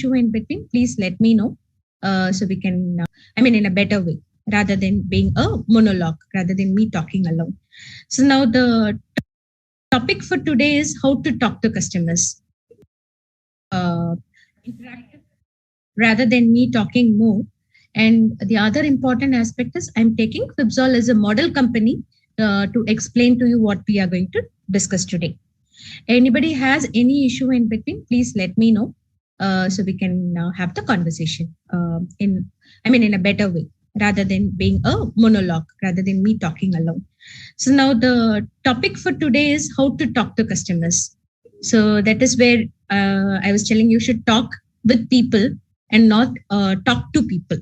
issue in between, please let me know so we can, in a better way rather than being a monologue, rather than me talking alone. So now the topic for today is how to talk to customers. Interactive rather than me talking more. And the other important aspect is I'm taking Fibsol as a model company to explain to you what we are going to discuss today. Anybody has any issue in between, please let me know so we can have the conversation in a better way rather than being a monologue, rather than me talking alone. So now the topic for today is how to talk to customers. So that is where I was telling you should talk with people and not talk to people.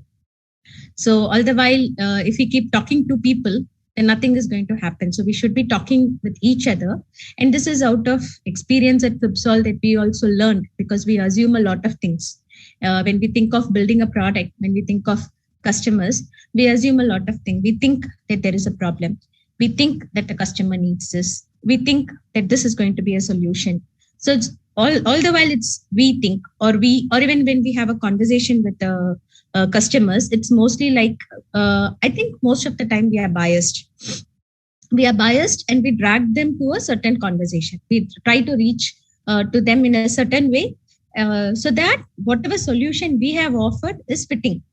So all the while, if we keep talking to people, then nothing is going to happen. So we should be talking with each other. And this is out of experience at Fibsol that we also learned, because we assume a lot of things. When we think of building a product, when we think of customers, we assume a lot of things. We think that there is a problem. We think that the customer needs this. We think that this is going to be a solution. So it's all the while it's we think, or even when we have a conversation with the customers, it's mostly like, I think most of the time we are biased. We are biased and we drag them to a certain conversation. We try to reach to them in a certain way so that whatever solution we have offered is fitting.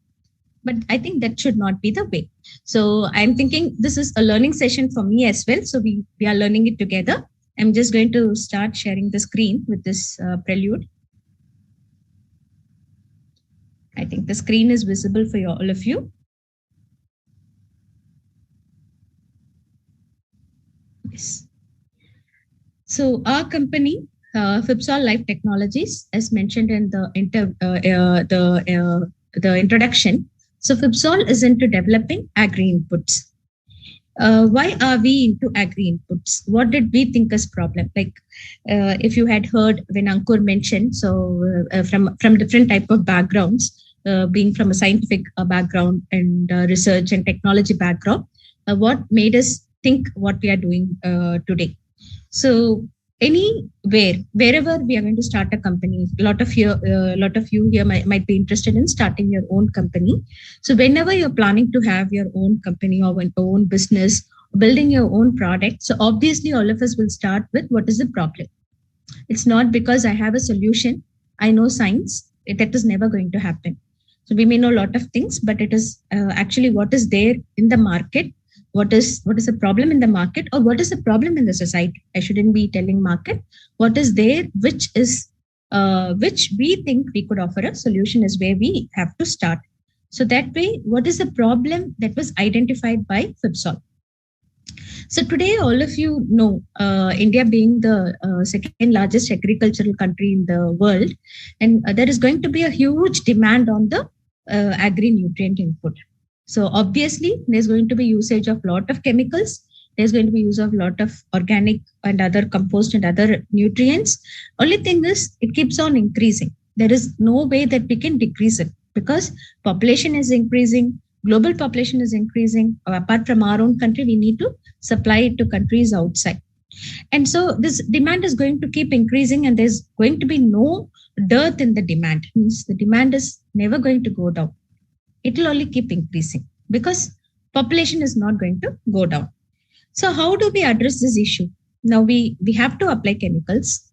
But I think that should not be the way. So I'm thinking this is a learning session for me as well. So we are learning it together. I'm just going to start sharing the screen with this prelude. I think the screen is visible for all of you. Yes. So our company, Fibsol Life Technologies, as mentioned in the introduction. So Fibsol is into developing Agri Inputs. Why are we into Agri Inputs? What did we think is problem? Like if you had heard when Ankur mentioned, so from different type of backgrounds, being from a scientific background and research and technology background, what made us think what we are doing today? So wherever we are going to start a company, a lot of you here might be interested in starting your own company. So whenever you're planning to have your own company or your own business, building your own product, so obviously all of us will start with what is the problem. It's not because I have a solution, I know science, that is never going to happen. So we may know a lot of things, but it is actually what is there in the market. What is the problem in the market, or what is the problem in the society? I shouldn't be telling market. What is there, which we think we could offer a solution, is where we have to start. So that way, what is the problem that was identified by Fibsol? So today, all of you know, India being the second largest agricultural country in the world, and there is going to be a huge demand on the agri-nutrient input. So obviously, there's going to be usage of a lot of chemicals. There's going to be use of a lot of organic and other compost and other nutrients. Only thing is, it keeps on increasing. There is no way that we can decrease it, because population is increasing, global population is increasing. Apart from our own country, we need to supply it to countries outside. And so this demand is going to keep increasing, and there's going to be no dearth in the demand. Means the demand is never going to go down. It will only keep increasing because population is not going to go down. So how do we address this issue? Now we have to apply chemicals.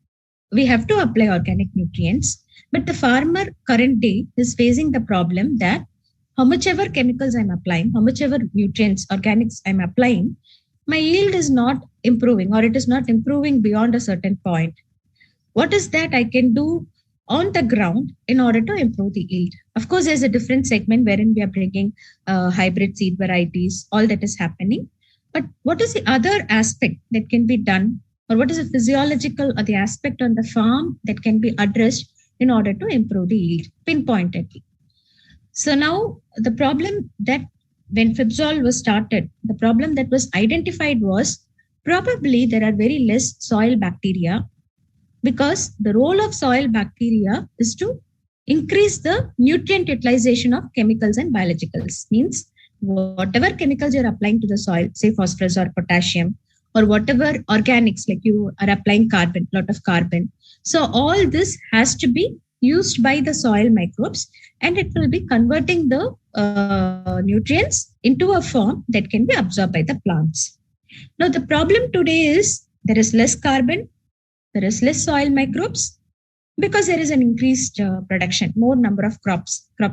We have to apply organic nutrients. But the farmer current day is facing the problem that how much ever chemicals I'm applying, how much ever nutrients, organics I'm applying, my yield is not improving, or it is not improving beyond a certain point. What is that I can do on the ground in order to improve the yield? Of course, there's a different segment wherein we are bringing hybrid seed varieties, all that is happening. But what is the other aspect that can be done, or what is the physiological or the aspect on the farm that can be addressed in order to improve the yield pinpointedly? So now the problem that when Fibsol was started, the problem that was identified was probably there are very less soil bacteria, because the role of soil bacteria is to increase the nutrient utilization of chemicals and biologicals. Means whatever chemicals you're applying to the soil, say phosphorus or potassium, or whatever organics, like you are applying carbon, lot of carbon. So all this has to be used by the soil microbes, and it will be converting the nutrients into a form that can be absorbed by the plants. Now, the problem today is there is less carbon, there is less soil microbes because there is an increased production, more number of crop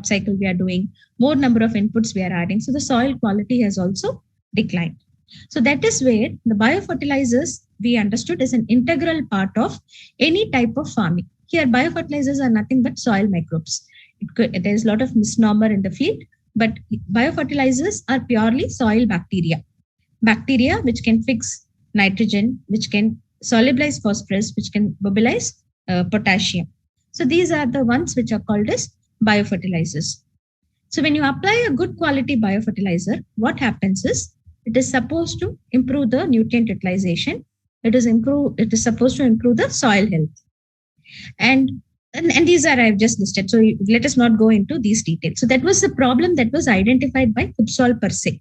cycle we are doing, more number of inputs we are adding. So the soil quality has also declined. So that is where the biofertilizers we understood is an integral part of any type of farming. Here, biofertilizers are nothing but soil microbes. There is a lot of misnomer in the field, but biofertilizers are purely soil bacteria which can fix nitrogen, which can solubilize phosphorus, which can mobilize potassium. So these are the ones which are called as biofertilizers. So when you apply a good quality biofertilizer, what happens is it is supposed to improve the nutrient utilization. It is supposed to improve the soil health. And these are I've just listed. So let us not go into these details. So that was the problem that was identified by FIBSOL per se.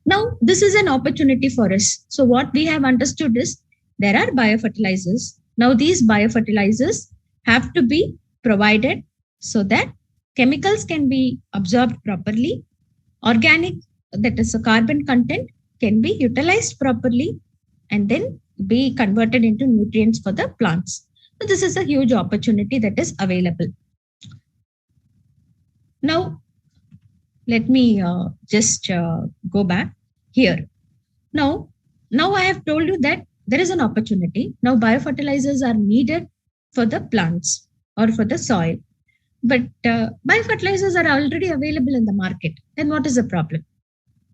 Now, this is an opportunity for us. So what we have understood is there are biofertilizers. Now, these biofertilizers have to be provided so that chemicals can be absorbed properly, organic, that is a carbon content, can be utilized properly, and then be converted into nutrients for the plants. So this is a huge opportunity that is available. Now, let me just go back here. Now I have told you that there is an opportunity. Now biofertilizers are needed for the plants or for the soil. But biofertilizers are already available in the market. Then what is the problem?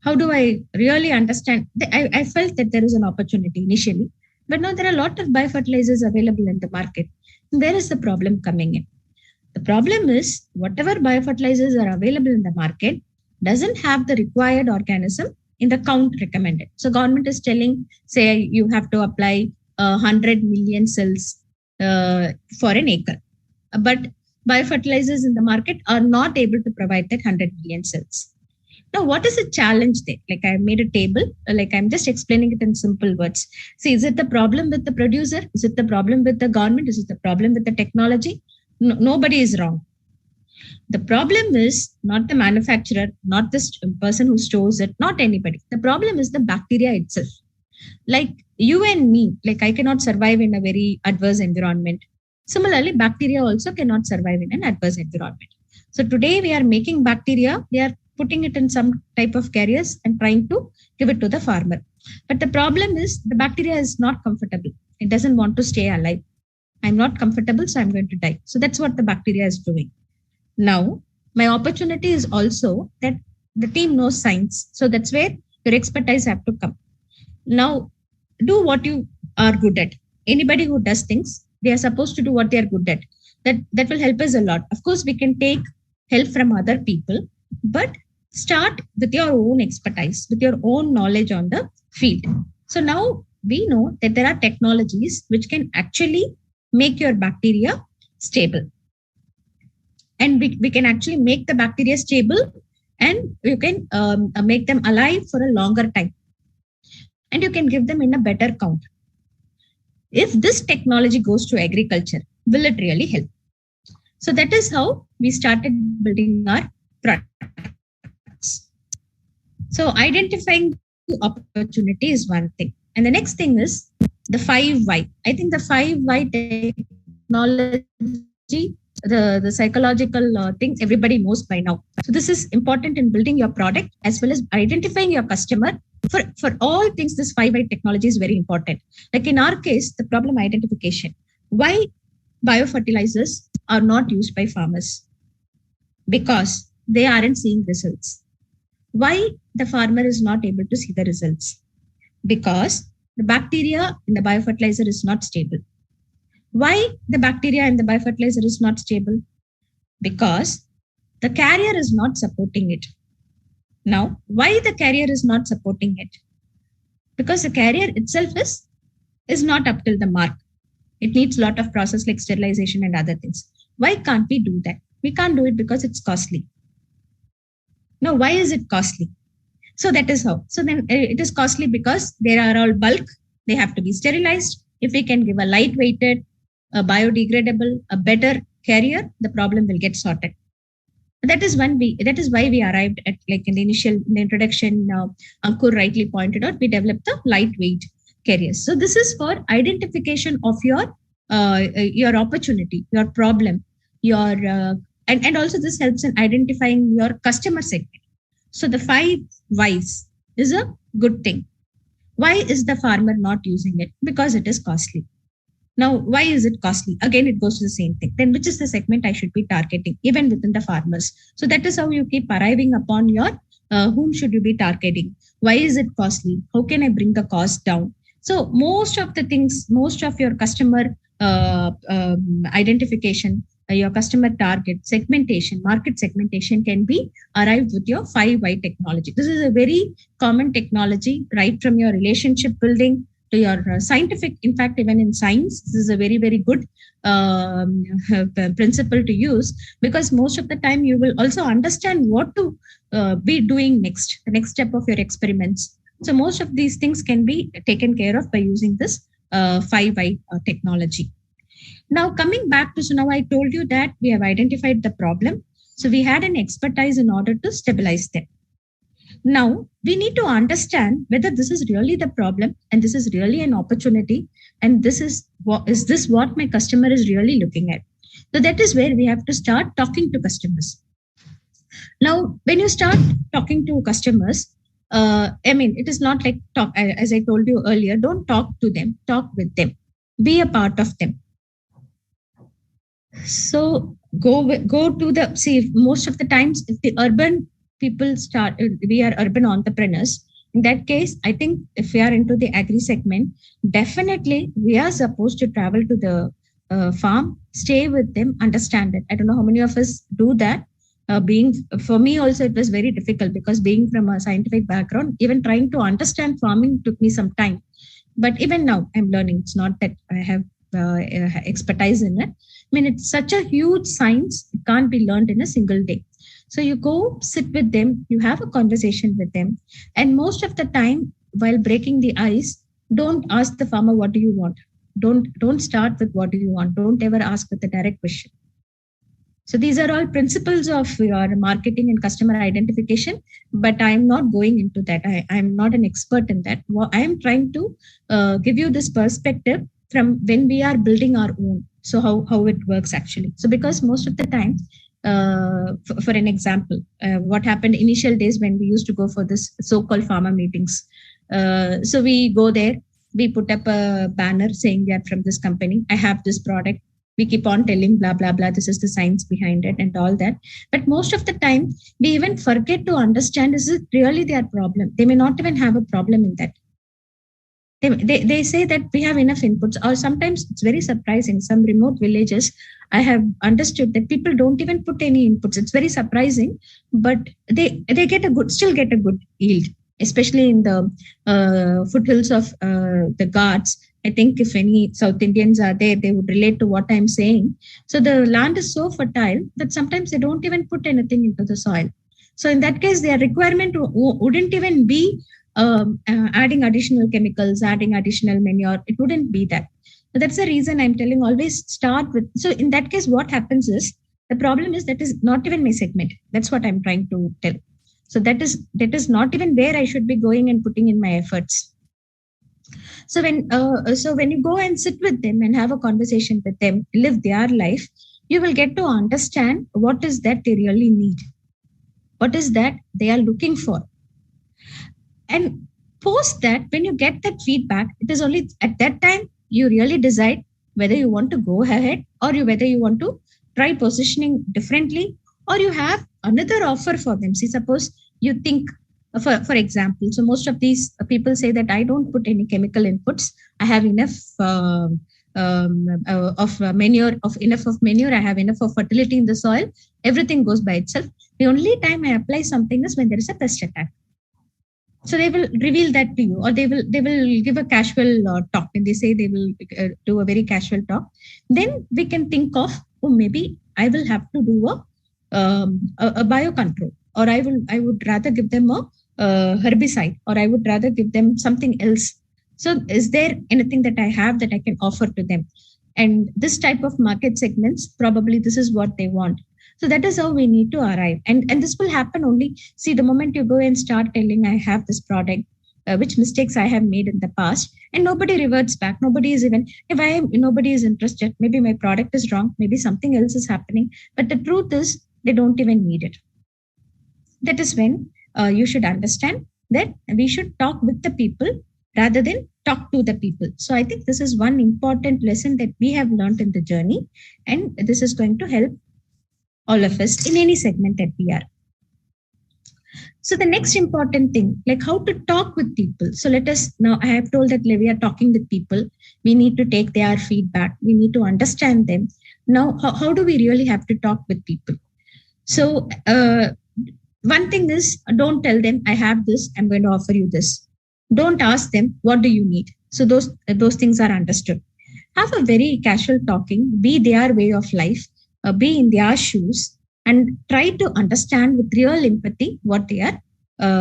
How do I really understand? I felt that there is an opportunity initially, but now there are a lot of biofertilizers available in the market. And there is the problem coming in. The problem is whatever biofertilizers are available in the market doesn't have the required organism in the count recommended. So government is telling, say, you have to apply 100 million cells for an acre. But biofertilizers in the market are not able to provide that 100 million cells. Now, what is the challenge there? Like I made a table, like I'm just explaining it in simple words. See, is it the problem with the producer? Is it the problem with the government? Is it the problem with the technology? No, nobody is wrong. The problem is not the manufacturer, not the person who stores it, not anybody. The problem is the bacteria itself. Like you and me, like I cannot survive in a very adverse environment. Similarly, bacteria also cannot survive in an adverse environment. So today we are making bacteria, we are putting it in some type of carriers and trying to give it to the farmer. But the problem is the bacteria is not comfortable. It doesn't want to stay alive. I'm not comfortable, so I'm going to die. So that's what the bacteria is doing. Now, my opportunity is also that the team knows science. So that's where your expertise have to come. Now, do what you are good at. Anybody who does things, they are supposed to do what they are good at. That will help us a lot. Of course, we can take help from other people, but start with your own expertise, with your own knowledge on the field. So now we know that there are technologies which can actually make your bacteria stable. And we can actually make the bacteria stable and you can make them alive for a longer time. And you can give them in a better count. If this technology goes to agriculture, will it really help? So that is how we started building our products. So identifying the opportunity is one thing. And the next thing is the 5 why. I think the 5 why technology, the psychological thing everybody knows by now. So this is important in building your product as well as identifying your customer. For all things, this 5 why technology is very important. Like in our case, the problem identification. Why biofertilizers are not used by farmers? Because they aren't seeing results. Why the farmer is not able to see the results? Because the bacteria in the biofertilizer is not stable. Why the bacteria in the biofertilizer is not stable? Because the carrier is not supporting it. Now, why the carrier is not supporting it? Because the carrier itself is not up till the mark. It needs a lot of process like sterilization and other things. Why can't we do that? We can't do it because it's costly. Now, why is it costly? So that is how. So then it is costly because they are all bulk. They have to be sterilized. If we can give a lightweighted, a biodegradable, a better carrier, the problem will get sorted. That is why we arrived at, like in the introduction, Ankur rightly pointed out, we developed the lightweight carriers. So this is for identification of your opportunity, your problem, your and also this helps in identifying your customer segment. So the 5 whys is a good thing. Why is the farmer not using it? Because it is costly. Now, why is it costly? Again, it goes to the same thing. Then, which is the segment I should be targeting, even within the farmers? So that is how you keep arriving upon your whom should you be targeting? Why is it costly? How can I bring the cost down? So most of the things, most of your customer identification, your customer target segmentation, market segmentation can be arrived with your 5 why technology. This is a very common technology, right from your relationship building to your scientific. In fact, even in science, this is a very, very good principle to use, because most of the time you will also understand what to be doing next, the next step of your experiments. So most of these things can be taken care of by using this 5 why technology. Now, coming back to, so now I told you that we have identified the problem. So we had an expertise in order to stabilize them. Now, we need to understand whether this is really the problem and this is really an opportunity, and this is what my customer is really looking at. So that is where we have to start talking to customers. Now, when you start talking to customers, it is not like talk, as I told you earlier, don't talk to them, talk with them, be a part of them. So go to the, see, most of the times, if the urban people we are urban entrepreneurs. In that case, I think if we are into the agri segment, definitely we are supposed to travel to the farm, stay with them, understand it. I don't know how many of us do that. For me also, it was very difficult, because being from a scientific background, even trying to understand farming took me some time. But even now, I'm learning. It's not that I have expertise in it. It's such a huge science. It can't be learned in a single day. So you go sit with them, you have a conversation with them. And most of the time, while breaking the ice, don't ask the farmer, what do you want? Don't start with what do you want? Don't ever ask with a direct question. So these are all principles of your marketing and customer identification, but I'm not going into that. I'm not an expert in that. I am trying to give you this perspective from when we are building our own. So how it works actually. So because most of the time, for an example, what happened initial days when we used to go for this so-called farmer meetings. So we go there, we put up a banner saying we are from this company. I have this product. We keep on telling blah, blah, blah. This is the science behind it and all that. But most of the time, we even forget to understand, is it really their problem? They may not even have a problem in that. They say that we have enough inputs, or sometimes it's very surprising. Some remote villages, I have understood that people don't even put any inputs. It's very surprising, but they still get a good yield, especially in the foothills of the Ghats. I think if any South Indians are there, they would relate to what I'm saying. So the land is so fertile that sometimes they don't even put anything into the soil. So in that case, their requirement wouldn't even be adding additional chemicals, adding additional manure. It wouldn't be that. So that's the reason I'm telling, always start with. So in that case, what happens is, the problem is that is not even my segment. That's what I'm trying to tell. So that is not even where I should be going and putting in my efforts. So when you go and sit with them and have a conversation with them, live their life, you will get to understand what is that they really need. What is that they are looking for? And post that, when you get that feedback, it is only at that time you really decide whether you want to go ahead, or whether you want to try positioning differently, or you have another offer for them. See, suppose you think, for example, so most of these people say that I don't put any chemical inputs. I have enough of manure. I have enough of fertility in the soil. Everything goes by itself. The only time I apply something is when there is a pest attack. So they will reveal that to you, or they will give a casual talk. When they say, they will do a very casual talk, then we can think of, oh, maybe I will have to do a biocontrol, or I would rather give them a herbicide, or I would rather give them something else. So is there anything that I have that I can offer to them? And this type of market segments, probably this is what they want. So that is how we need to arrive. And this will happen only, see, the moment you go and start telling, I have this product, which mistakes I have made in the past, and nobody reverts back. Nobody is even, nobody is interested. Maybe my product is wrong. Maybe something else is happening. But the truth is, they don't even need it. That is when you should understand that we should talk with the people rather than talk to the people. So I think this is one important lesson that we have learned in the journey, and this is going to help all of us in any segment that we are. So the next important thing, like how to talk with people. So let us now, I have told that we are talking with people. We need to take their feedback. We need to understand them. Now, how do we really have to talk with people? So one thing is, don't tell them, I have this, I'm going to offer you this. Don't ask them, what do you need? So those things are understood. Have a very casual talking, be their way of life, be in their shoes, and try to understand with real empathy what they are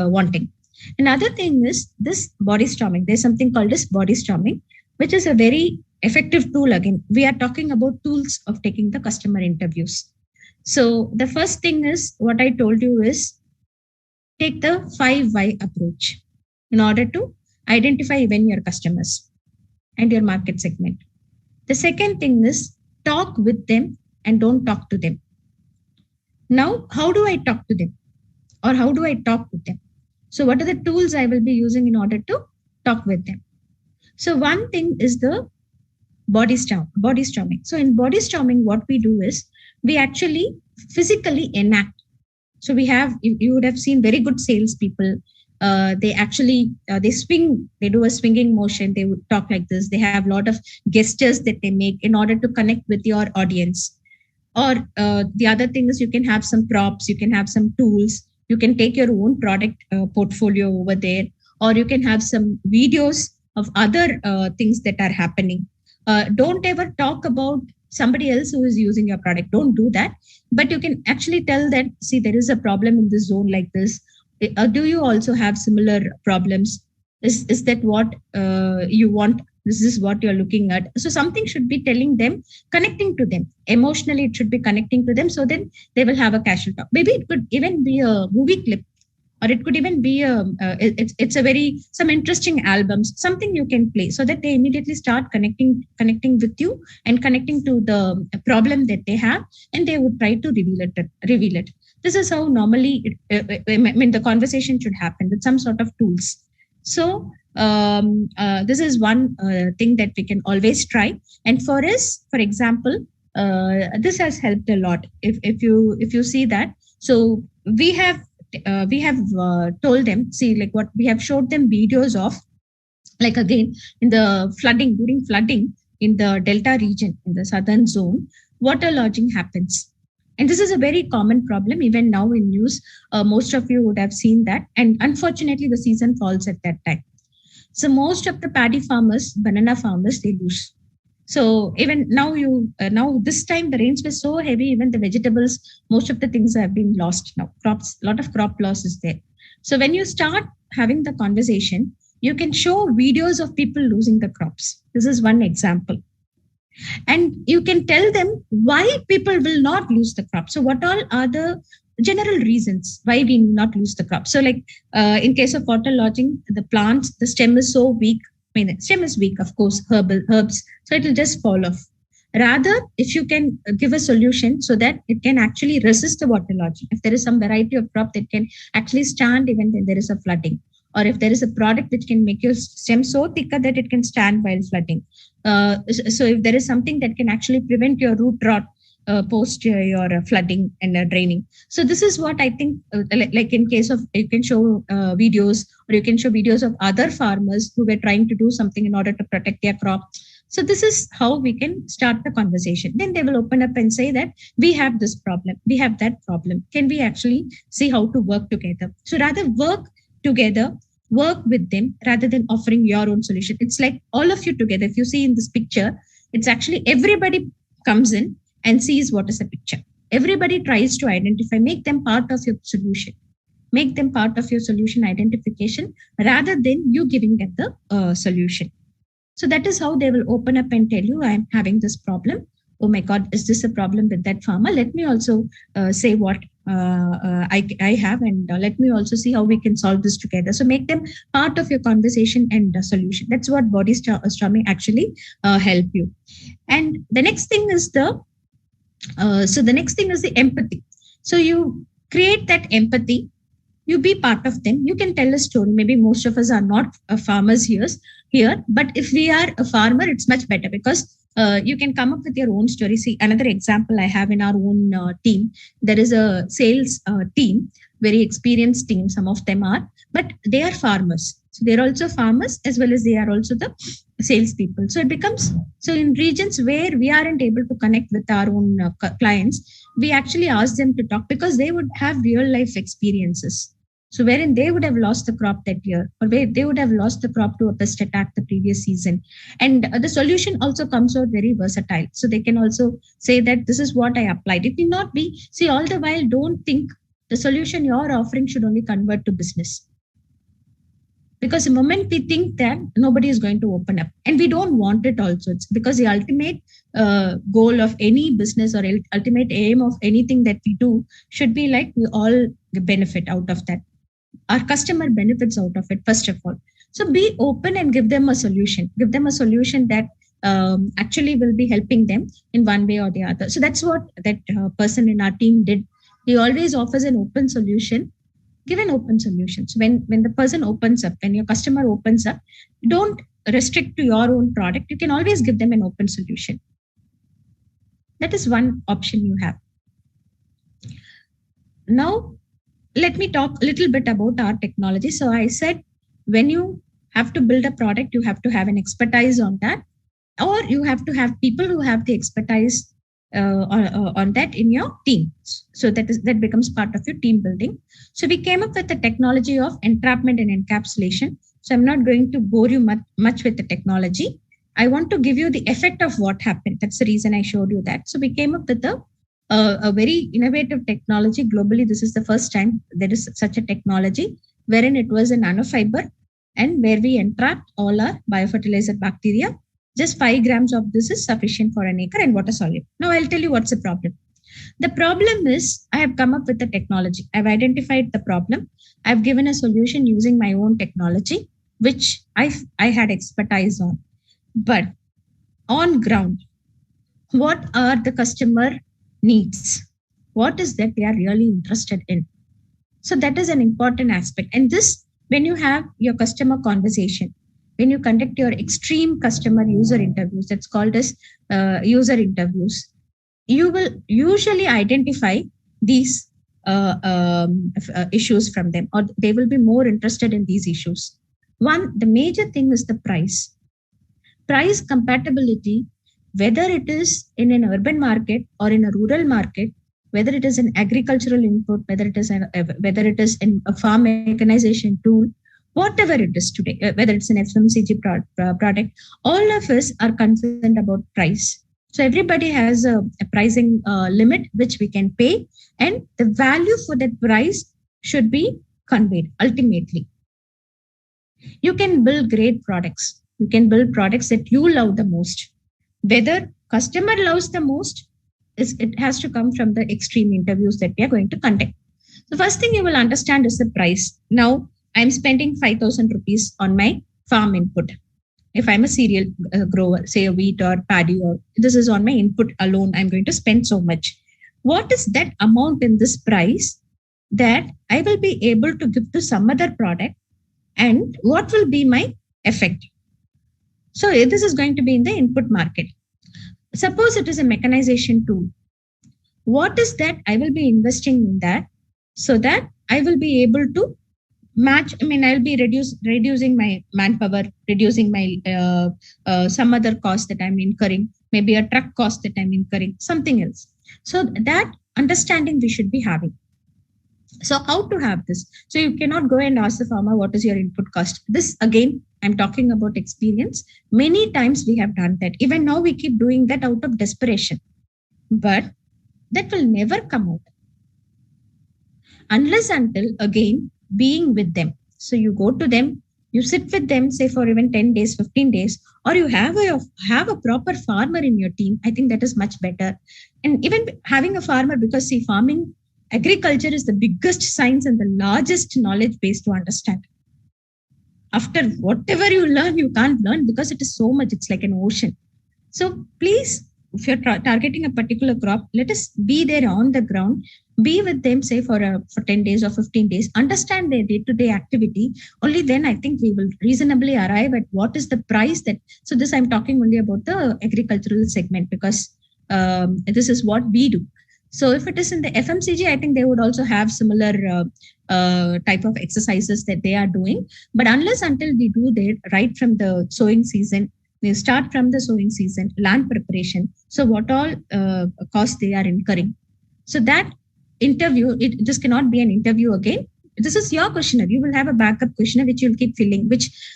wanting. Another thing is this body storming. There's something called as body storming, which is a very effective tool. Again, we are talking about tools of taking the customer interviews. So the first thing is what I told you is take the 5 why approach in order to identify even your customers and your market segment. The second thing is talk with them and don't talk to them. Now, how do I talk to them? Or how do I talk with them? So what are the tools I will be using in order to talk with them? So one thing is the body storming. So in body storming, what we do is we actually physically enact. So we have, you would have seen very good salespeople. They actually, they swing, they do a swinging motion. They would talk like this. They have a lot of gestures that they make in order to connect with your audience. Or the other thing is you can have some props, you can have some tools, you can take your own product portfolio over there, or you can have some videos of other things that are happening. Don't ever talk about somebody else who is using your product. Don't do that. But you can actually tell that, see, there is a problem in this zone like this. Do you also have similar problems? Is that what you want? This is what you're looking at. So something should be telling them, connecting to them. Emotionally, it should be connecting to them. So then they will have a casual talk. Maybe it could even be a movie clip, or it could even be it's a very, some interesting albums, something you can play so that they immediately start connecting with you and connecting to the problem that they have, and they would try to reveal it. This is how normally the conversation should happen with some sort of tools. So this is one thing that we can always try. And for us, for example, this has helped a lot. If you see that, so we have told them, see, like what we have showed them videos of, like again in the during flooding in the Delta region, in the southern zone, water lodging happens. And this is a very common problem. Even now in news, most of you would have seen that. And unfortunately, the season falls at that time. So most of the paddy farmers, banana farmers, they lose. So even now, now this time the rains were so heavy, even the vegetables, most of the things have been lost now. Crops, a lot of crop loss is there. So when you start having the conversation, you can show videos of people losing the crops. This is one example. And you can tell them why people will not lose the crop. So what all are the general reasons why we not lose the crop? So like in case of water lodging, the plants, the stem is so weak. I mean, the stem is weak, of course, herbs. So it will just fall off. Rather, if you can give a solution so that it can actually resist the water lodging, if there is some variety of crop that can actually stand even when there is a flooding, or if there is a product which can make your stem so thicker that it can stand while flooding. So if there is something that can actually prevent your root rot post your flooding and draining. So this is what I think, like in case of, you can show videos, or you can show videos of other farmers who were trying to do something in order to protect their crop. So this is how we can start the conversation. Then they will open up and say that we have this problem, we have that problem. Can we actually see how to work together? So rather work together, work with them rather than offering your own solution. It's like all of you together. If you see in this picture, it's actually everybody comes in and sees what is a picture. Everybody tries to identify, make them part of your solution. Make them part of your solution identification rather than you giving them the solution. So that is how they will open up and tell you, I'm having this problem. Oh my God, is this a problem with that farmer? Let me also say what I have, and let me also see how we can solve this together. So make them part of your conversation and solution. That's what body storming actually help you. And the next thing is the empathy. So you create that empathy, you be part of them, you can tell a story. Maybe most of us are not farmers here, but if we are a farmer, it's much better, because you can come up with your own story. See, another example I have in our own team, there is a sales team, very experienced team, some of them are, but they are farmers. So they're also farmers as well as they are also the salespeople. So it becomes, so in regions where we aren't able to connect with our own clients, we actually ask them to talk, because they would have real life experiences. So wherein they would have lost the crop that year, or where they would have lost the crop to a pest attack the previous season. And the solution also comes out very versatile. So they can also say that this is what I applied. It need not be, see, all the while, don't think the solution you're offering should only convert to business. Because the moment we think that, nobody is going to open up, and we don't want it also. It's because the ultimate goal of any business, or ultimate aim of anything that we do, should be like we all benefit out of that. Our customer benefits out of it, first of all. So be open and give them a solution. Give them a solution that actually will be helping them in one way or the other. So that's what that person in our team did. He always offers an open solution. Give an open solution. So when the person opens up, when your customer opens up, don't restrict to your own product. You can always give them an open solution. That is one option you have. Now, let me talk a little bit about our technology. So I said, when you have to build a product, you have to have an expertise on that, or you have to have people who have the expertise on that in your team. So that becomes part of your team building. So we came up with the technology of entrapment and encapsulation. So I'm not going to bore you much with the technology. I want to give you the effect of what happened. That's the reason I showed you that. So we came up with a very innovative technology. Globally, this is the first time there is such a technology, wherein it was a nanofiber, and where we entrapped all our biofertilizer bacteria. Just 5 grams of this is sufficient for an acre and water soluble. Now I'll tell you what's the problem. The problem is, I have come up with the technology. I've identified the problem. I've given a solution using my own technology, which I had expertise on. But on ground, what are the customer needs? What is that they are really interested in? So that is an important aspect. And this, when you have your customer conversation, when you conduct your extreme customer user interviews, that's called as user interviews, you will usually identify these issues from them, or they will be more interested in these issues. One, the major thing is the price. Price compatibility, whether it is in an urban market or in a rural market, whether it is an agricultural input, whether it is in a farm mechanization tool, whatever it is today, whether it's an FMCG product, all of us are concerned about price. So everybody has a pricing limit which we can pay, and the value for that price should be conveyed ultimately. You can build great products. You can build products that you love the most. Whether customer loves the most, it has to come from the extreme interviews that we are going to conduct. The first thing you will understand is the price. Now, I'm spending 5,000 rupees on my farm input. If I'm a cereal grower, say a wheat or paddy, or this is on my input alone, I'm going to spend so much. What is that amount in this price that I will be able to give to some other product, and what will be my effect? So this is going to be in the input market. Suppose it is a mechanization tool. What is that I will be investing in that, so that I will be able to match? I mean, I'll be reducing my manpower, reducing my some other cost that I'm incurring, maybe a truck cost that I'm incurring, something else. So that understanding we should be having. So how to have this? So you cannot go and ask the farmer, what is your input cost? This, again, I'm talking about experience. Many times we have done that. Even now we keep doing that out of desperation. But that will never come out unless until, again, being with them. So you go to them, You sit with them, say for even 10 days, 15 days, or you have a proper farmer in your team. I think that is much better. And even having a farmer, because see, farming, agriculture is the biggest science and the largest knowledge base to understand. After whatever you learn, you can't learn because it is so much. It's like an ocean. So please, if you're targeting a particular crop, let us be there on the ground, be with them, say for 10 days or 15 days, understand their day-to-day activity. Only then I think we will reasonably arrive at what is the price that. So this I'm talking only about the agricultural segment, because this is what we do. So if it is in the FMCG, I think they would also have similar type of exercises that they are doing. But unless until we do that right from the sowing season, they start from the sowing season, land preparation. So what all costs they are incurring. So that interview, this cannot be an interview again. This is your questionnaire. You will have a backup questionnaire which you'll keep filling.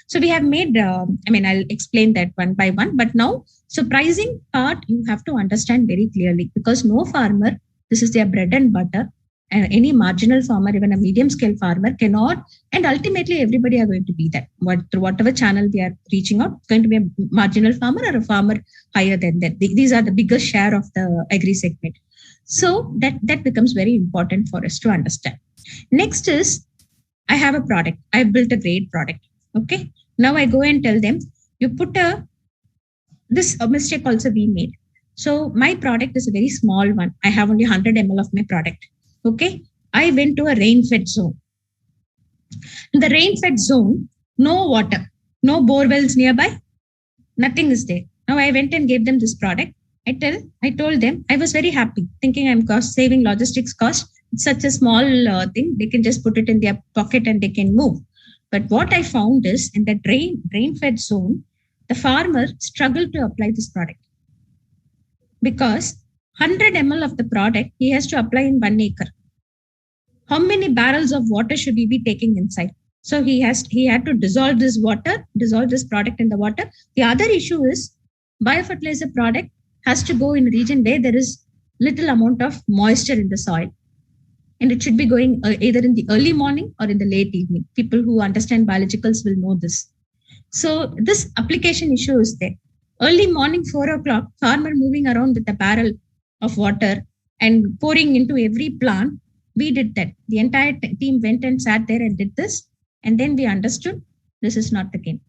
So we have made. I'll explain that one by one. But now, so pricing part you have to understand very clearly, because no farmer, this is their bread and butter. And any marginal farmer, even a medium scale farmer, cannot. And ultimately, everybody are going to be that. Through whatever channel they are reaching out, going to be a marginal farmer or a farmer higher than that. These are the biggest share of the agri segment. So that becomes very important for us to understand. Next is, I have a product. I built a great product. Okay. Now I go and tell them, you put this mistake also we made. So my product is a very small one. I have only 100 ml of my product. Okay. I went to a rain-fed zone. In the rain-fed zone, no water, no bore wells nearby, nothing is there. Now I went and gave them this product. I told them, I was very happy, thinking I'm saving logistics cost. It's such a small thing. They can just put it in their pocket and they can move. But what I found is, in that rain-fed zone, the farmer struggled to apply this product, because 100 ml of the product he has to apply in 1 acre. How many barrels of water should he be taking inside? So he had to dissolve this product in the water. The other issue is, biofertilizer product has to go in a region where there is little amount of moisture in the soil. And it should be going either in the early morning or in the late evening. People who understand biologicals will know this. So this application issue is there. Early morning, 4 o'clock, farmer moving around with a barrel of water and pouring into every plant. We did that. The entire team went and sat there and did this. And then we understood this is not the game.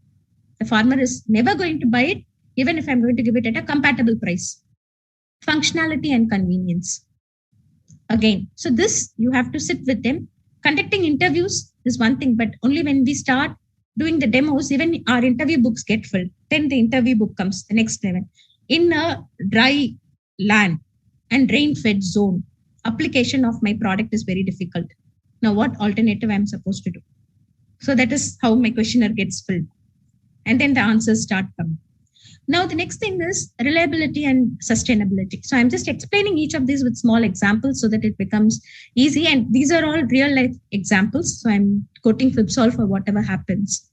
The farmer is never going to buy it, even if I'm going to give it at a compatible price. Functionality and convenience. Again, so this, you have to sit with them. Conducting interviews is one thing, but only when we start doing the demos, even our interview books get filled. Then the interview book comes, the next level. In a dry land and rain-fed zone, application of my product is very difficult. Now, what alternative I'm supposed to do? So that is how my questionnaire gets filled. And then the answers start coming. Now, the next thing is reliability and sustainability. So I'm just explaining each of these with small examples so that it becomes easy. And these are all real life examples. So I'm quoting FibSol for whatever happens.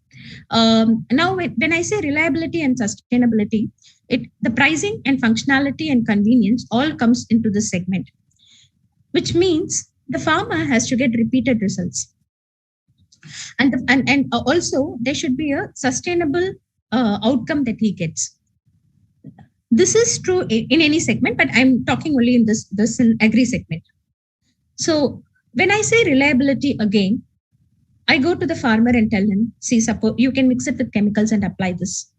Now, when I say reliability and sustainability, the pricing and functionality and convenience all comes into this segment, which means the farmer has to get repeated results. And also there should be a sustainable outcome that he gets. This is true in any segment, but I'm talking only in this agri segment. So when I say reliability again, I go to the farmer and tell him, see, suppose you can mix it with chemicals and apply this.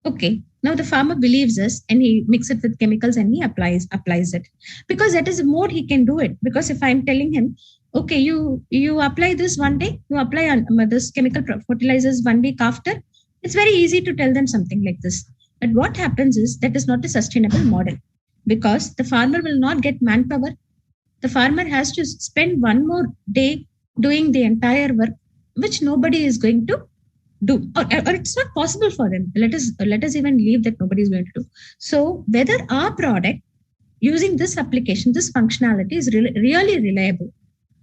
Okay. Now the farmer believes us and he mixes it with chemicals and he applies it, because that is more he can do it. Because if I'm telling him, okay, you apply this one day, you apply this chemical fertilizers 1 week after, it's very easy to tell them something like this. But what happens is, that is not a sustainable model, because the farmer will not get manpower. The farmer has to spend one more day doing the entire work, which nobody is going to do, or it's not possible for them. Let us even leave that nobody is going to do. So whether our product using this application, this functionality is really reliable,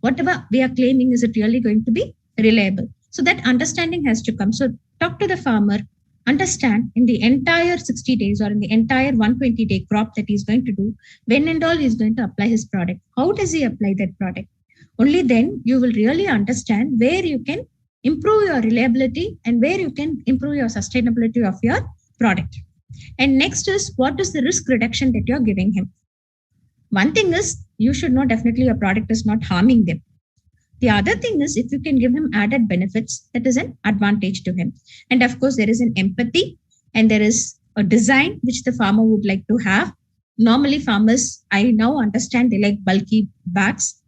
whatever we are claiming, is it really going to be reliable? So that understanding has to come. So talk to the farmer, understand in the entire 60 days or in the entire 120-day crop that he's going to do, when and all he's going to apply his product. How does he apply that product? Only then you will really understand where you can improve your reliability, and where you can improve your sustainability of your product. And next is, what is the risk reduction that you're giving him? One thing is, you should know definitely your product is not harming them. The other thing is, if you can give him added benefits, that is an advantage to him. And of course, there is an empathy and there is a design which the farmer would like to have. Normally, farmers, I now understand, they like bulky bags.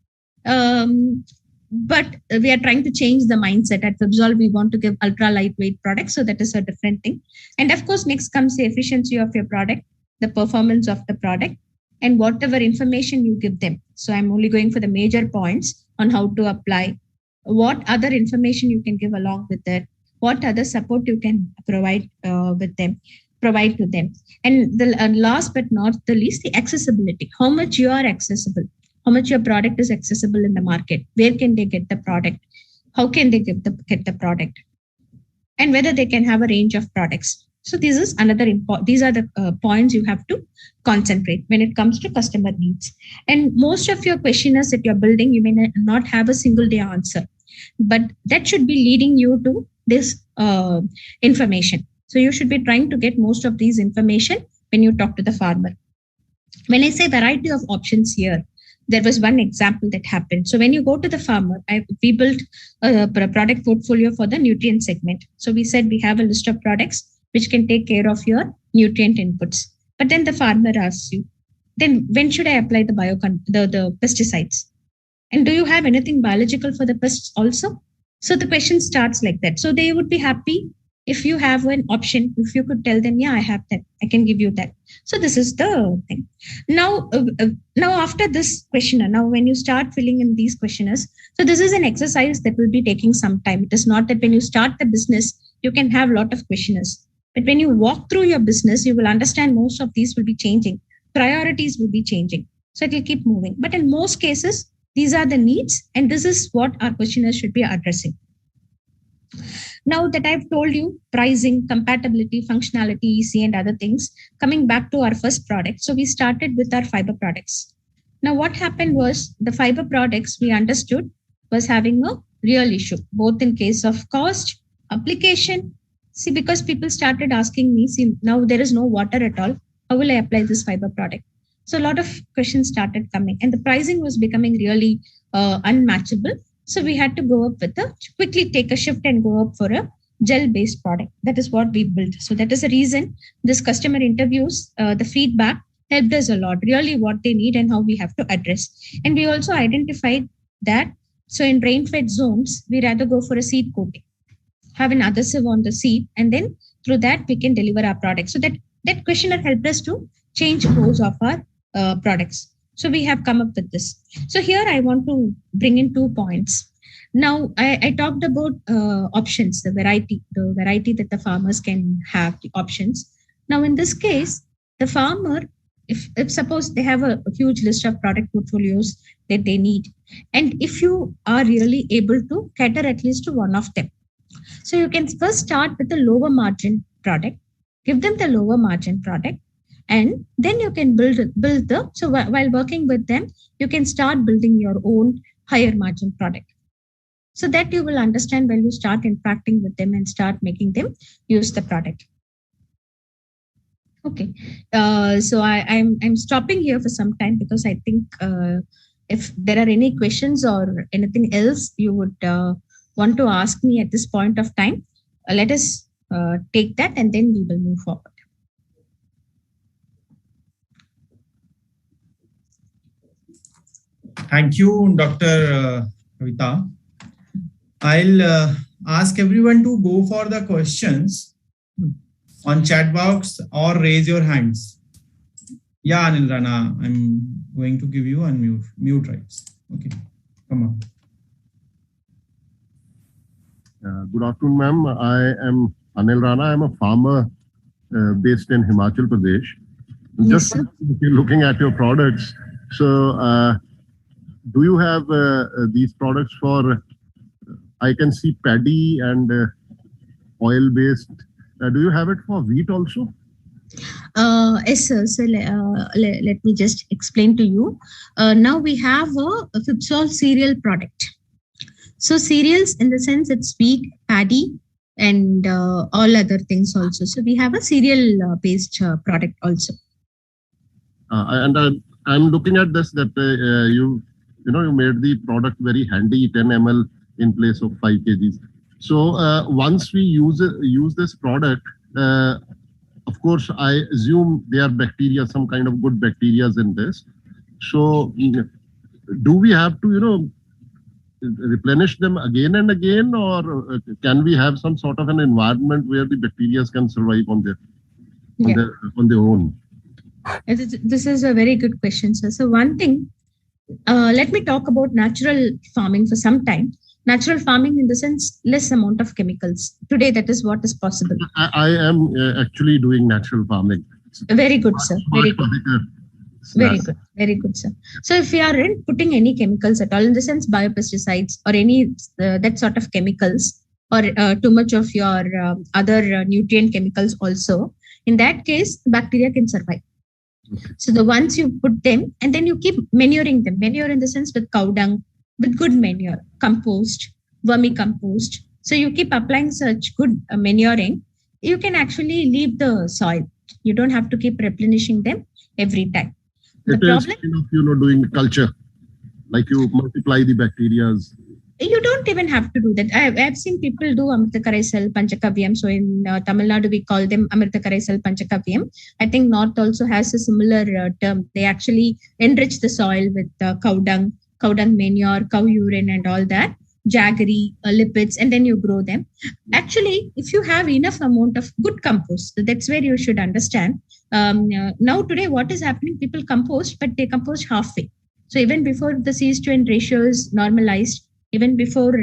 But we are trying to change the mindset. At Fibsol, we want to give ultra lightweight products. So that is a different thing. And of course, next comes the efficiency of your product, the performance of the product, and whatever information you give them. So I'm only going for the major points on how to apply, what other information you can give along with it, what other support you can provide provide to them. And the last but not the least, the accessibility. How much you are accessible, how much your product is accessible in the market, where can they get the product, how can they get the product, and whether they can have a range of products. So this is another these are the points you have to concentrate when it comes to customer needs. And most of your questionnaires that you're building, you may not have a single day answer, but that should be leading you to this information. So you should be trying to get most of these information when you talk to the farmer. When I say variety of options here, there was one example that happened. So when you go to the farmer, we built a product portfolio for the nutrient segment. So we said we have a list of products which can take care of your nutrient inputs. But then the farmer asks you, then when should I apply the pesticides? And do you have anything biological for the pests also? So the question starts like that. So they would be happy if you have an option, if you could tell them, yeah, I have that, I can give you that. So this is the thing. Now after this questionnaire, now when you start filling in these questionnaires, so this is an exercise that will be taking some time. It is not that when you start the business, you can have a lot of questionnaires. But when you walk through your business, you will understand most of these will be changing. Priorities will be changing. So it will keep moving. But in most cases, these are the needs, and this is what our questionnaire should be addressing. Now that I've told you pricing, compatibility, functionality, EC, and other things, coming back to our first product. So we started with our fiber products. Now what happened was the fiber products we understood was having a real issue, both in case of cost, application. See, because people started asking me, see, now there is no water at all. How will I apply this fiber product? So a lot of questions started coming, and the pricing was becoming really unmatchable. So we had to go up with quickly take a shift and go up for a gel-based product. That is what we built. So that is the reason this customer interviews, the feedback helped us a lot, really what they need and how we have to address. And we also identified that, so in rain-fed zones, we rather go for a seed coating, have an adhesive on the seed, and then through that we can deliver our product. So that questionnaire helped us to change course of our products. So we have come up with this. So here I want to bring in 2 points. Now I talked about options, the variety that the farmers can have, the options. Now in this case, the farmer, if suppose they have a huge list of product portfolios that they need, and if you are really able to cater at least to one of them, so you can first start with the lower margin product, give them the lower margin product, and then you can build the, so while working with them, you can start building your own higher margin product. So that you will understand when you start interacting with them and start making them use the product. Okay, so I'm stopping here for some time because I think if there are any questions or anything else you would want to ask me at this point of time, let us take that and then we will move forward. Thank you, Dr. Kavita. I'll ask everyone to go for the questions on chat box or raise your hands. Yeah, Anil Rana, I'm going to give you mute rights. Okay, come on. Good afternoon, ma'am. I am Anil Rana. I'm a farmer based in Himachal Pradesh. Yes, just looking at your products. So, do you have these products for, I can see paddy and oil-based. Do you have it for wheat also? Yes, sir. So let me just explain to you. Now we have a Fibsol cereal product. So cereals, in the sense, it's wheat, paddy, and all other things also. So we have a cereal based product also. And I'm looking at this that you made the product very handy, 10 ml in place of 5 kgs. So once we use this product, of course, I assume there are bacteria, some kind of good bacteria in this. So do we have to replenish them again and again, or can we have some sort of an environment where the bacteria can survive on their own? This is a very good question, sir. So one thing, let me talk about natural farming for some time. Natural farming, in the sense, less amount of chemicals. Today, that is what is possible. I am actually doing natural farming. Very good, sir. Very good. Very good. Very good, sir. So if we aren't putting any chemicals at all, in the sense biopesticides or any that sort of chemicals, or too much of your other nutrient chemicals also, in that case, bacteria can survive. So the ones you put them, and then you keep manuring them. Manure in the sense with cow dung, with good manure, compost, vermicompost. So you keep applying such good manuring, you can actually leave the soil. You don't have to keep replenishing them every time. The problem is doing culture, like you multiply the bacteria. You don't even have to do that. I've seen people do Amrita Karaisal Panchakavyam. So in Tamil Nadu, we call them Amrita Karaisal Panchakavyam. I think North also has a similar term. They actually enrich the soil with cow dung manure, cow urine, and all that, jaggery, lipids, and then you grow them. Actually, if you have enough amount of good compost, that's where you should understand. Now today, what is happening? People compost, but they compost halfway. So even before the C/N ratio is normalized, even before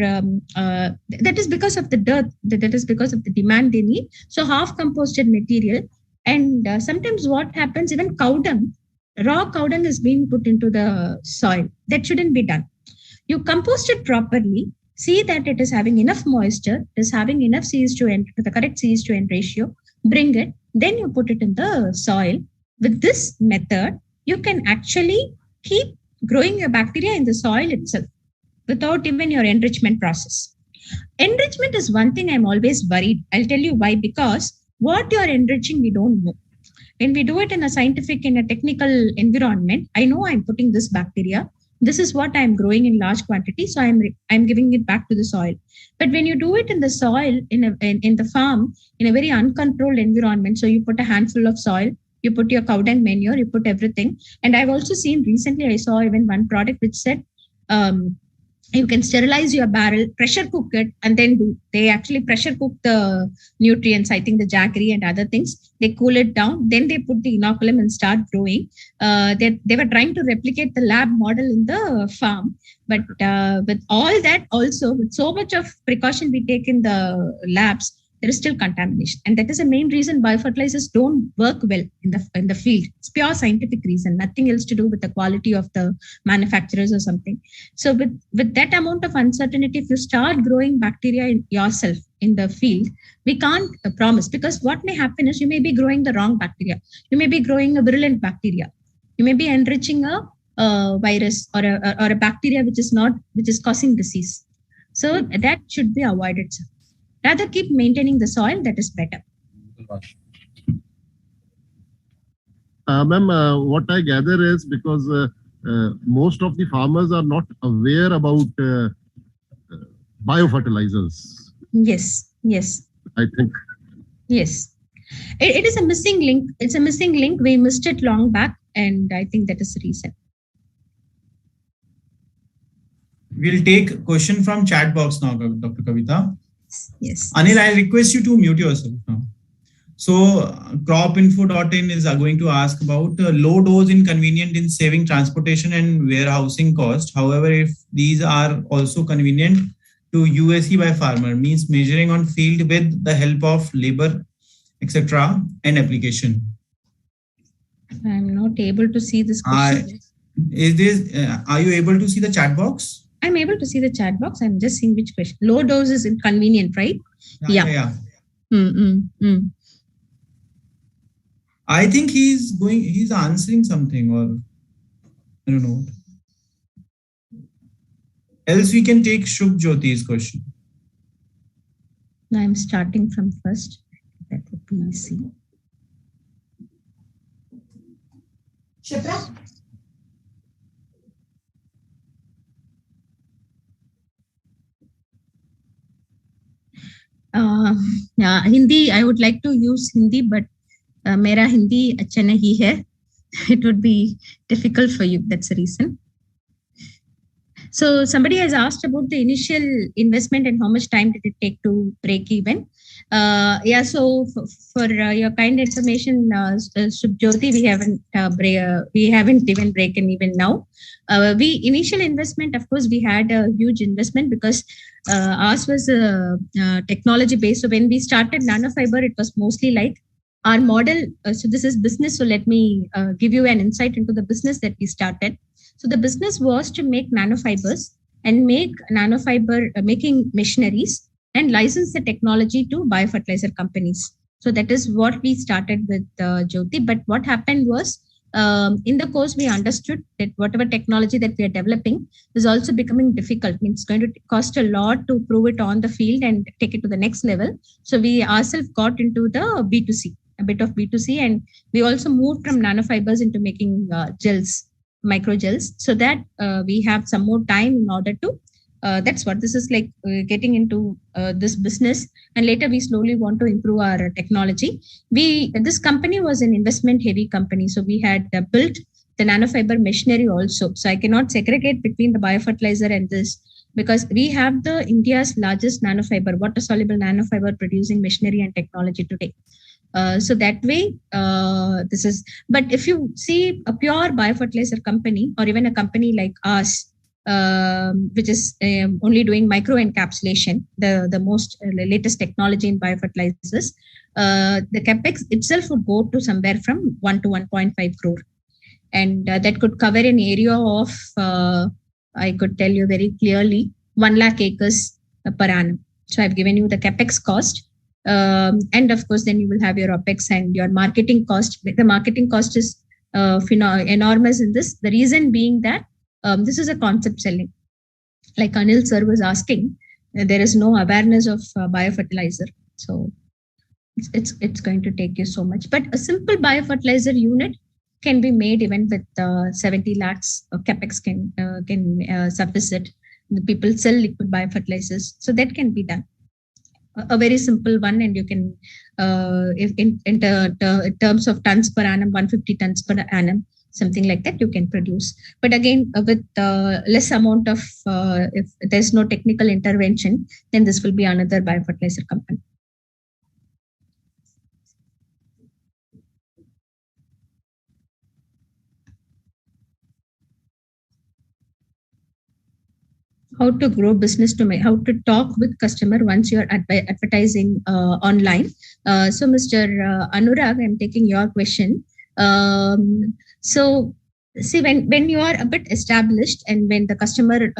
that is because of the dirt, that is because of the demand they need. So half composted material, and sometimes what happens, even cow dung, raw cow dung is being put into the soil. That shouldn't be done. You compost it properly, see that it is having enough moisture, it is having enough C/N, the correct C/N ratio, bring it, then you put it in the soil. With this method, you can actually keep growing your bacteria in the soil itself, without even your enrichment process. Enrichment is one thing I'm always worried. I'll tell you why. Because what you're enriching, we don't know. When we do it in a scientific, in a technical environment, I know I'm putting this bacteria. This is what I'm growing in large quantity, so I'm giving it back to the soil. But when you do it in the soil, in the farm, in a very uncontrolled environment, so you put a handful of soil, you put your cow dung manure, you put everything. And I've also seen recently, I saw even one product which said, you can sterilize your barrel, pressure cook it, and then they actually pressure cook the nutrients, I think the jaggery and other things. They cool it down, then they put the inoculum and start growing. They were trying to replicate the lab model in the farm. But with all that also, with so much of precaution we take in the labs, there is still contamination. And that is the main reason biofertilizers don't work well in the field. It's pure scientific reason, nothing else to do with the quality of the manufacturers or something. So with that amount of uncertainty, if you start growing bacteria in yourself in the field, we can't promise, because what may happen is you may be growing the wrong bacteria. You may be growing a virulent bacteria. You may be enriching a virus or a bacteria which is causing disease. So that should be avoided. Rather keep maintaining the soil, that is better. Ma'am, what I gather is because most of the farmers are not aware about biofertilizers. Yes. I think. Yes. It is a missing link. It's a missing link. We missed it long back, and I think that is the reason. We'll take a question from chat box now, Dr. Kavita. Yes. Anil, I request you to mute yourself now. So cropinfo.in is going to ask about low dose inconvenient in saving transportation and warehousing cost. However, if these are also convenient to USE by farmer, means measuring on field with the help of labor, etc. and application. I'm not able to see this question. Are you able to see the chat box? I'm able to see the chat box. I'm just seeing which question. Low dose is inconvenient, right? Yeah. I think he's answering something, or I don't know. Else we can take Shubh Jyoti's question. I'm starting from first. That would be easy. Shipra? Hindi, I would like to use Hindi, but mera Hindi अच्छा नहीं है. It would be difficult for you. That's the reason. So somebody has asked about the initial investment and how much time did it take to break even. So for your kind information, Subjyoti, we haven't even broken even now. We initial investment, of course, we had a huge investment because ours was technology based. So when we started nanofiber, it was mostly like our model. So this is business. So let me give you an insight into the business that we started. So the business was to make nanofibers and make nanofiber making machineries and license the technology to biofertilizer companies. So that is what we started with Jyoti. But what happened was in the course, we understood that whatever technology that we are developing is also becoming difficult. It's going to cost a lot to prove it on the field and take it to the next level. So we ourselves got into the B2C, a bit of B2C, and we also moved from nanofibers into making gels, microgels, so that we have some more time in order to that's what this is like, getting into this business, and later we slowly want to improve our technology. This company was an investment heavy company, so we had built the nanofiber machinery also. So I cannot segregate between the biofertilizer and this, because we have the India's largest nanofiber, water soluble nanofiber producing machinery and technology today. So that way, this is. But if you see a pure biofertilizer company, or even a company like us, which is only doing micro encapsulation, the most latest technology in biofertilizers, the capex itself would go to somewhere from 1 to 1.5 crore, and that could cover an area of, I could tell you very clearly, 1 lakh acres per annum. So I've given you the capex cost. And of course, then you will have your OPEX and your marketing cost. The marketing cost is enormous in this. The reason being that this is a concept selling. Like Anil sir was asking, there is no awareness of biofertilizer. So it's going to take you so much. But a simple biofertilizer unit can be made even with 70 lakhs. Capex can suffice it. The people sell liquid biofertilizers. So that can be done. A very simple one, and you can, if in terms of tons per annum, 150 tons per annum, something like that you can produce. But again, with less amount of, if there's no technical intervention, then this will be another biofertilizer company. How to grow business how to talk with customer once you're advertising online. So Mr. Anurag, I'm taking your question. So see, when you are a bit established and when the customer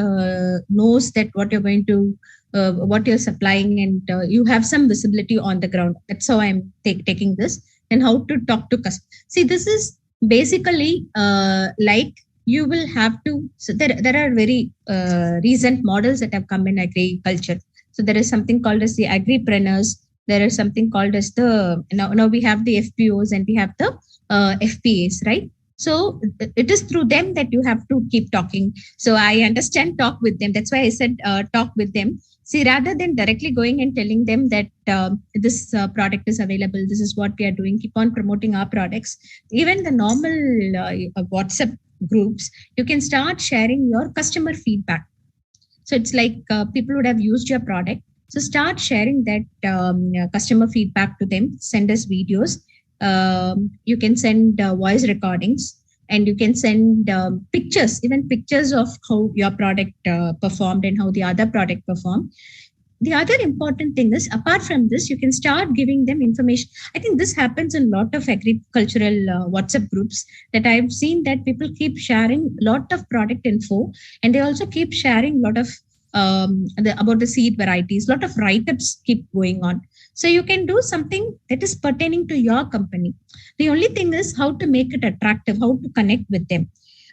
knows that what you're going to, what you're supplying, and you have some visibility on the ground, that's how I'm taking this. And how to talk to customers. See, this is basically like, you will have to, so there are very recent models that have come in agriculture. So there is something called as the agripreneurs. There is something called as the, now we have the FPOs and we have the FPAs, right? So it is through them that you have to keep talking. So I understand, talk with them. That's why I said talk with them. See, rather than directly going and telling them that this product is available, this is what we are doing, keep on promoting our products. Even the normal WhatsApp groups, you can start sharing your customer feedback. So it's like people would have used your product. So start sharing that customer feedback to them. Send us videos. You can send voice recordings, and you can send pictures, even pictures of how your product performed and how the other product performed. The other important thing is, apart from this, you can start giving them information. I think this happens in a lot of agricultural WhatsApp groups that I've seen, that people keep sharing a lot of product info, and they also keep sharing a lot of about the seed varieties. A lot of write-ups keep going on. So you can do something that is pertaining to your company. The only thing is how to make it attractive, how to connect with them.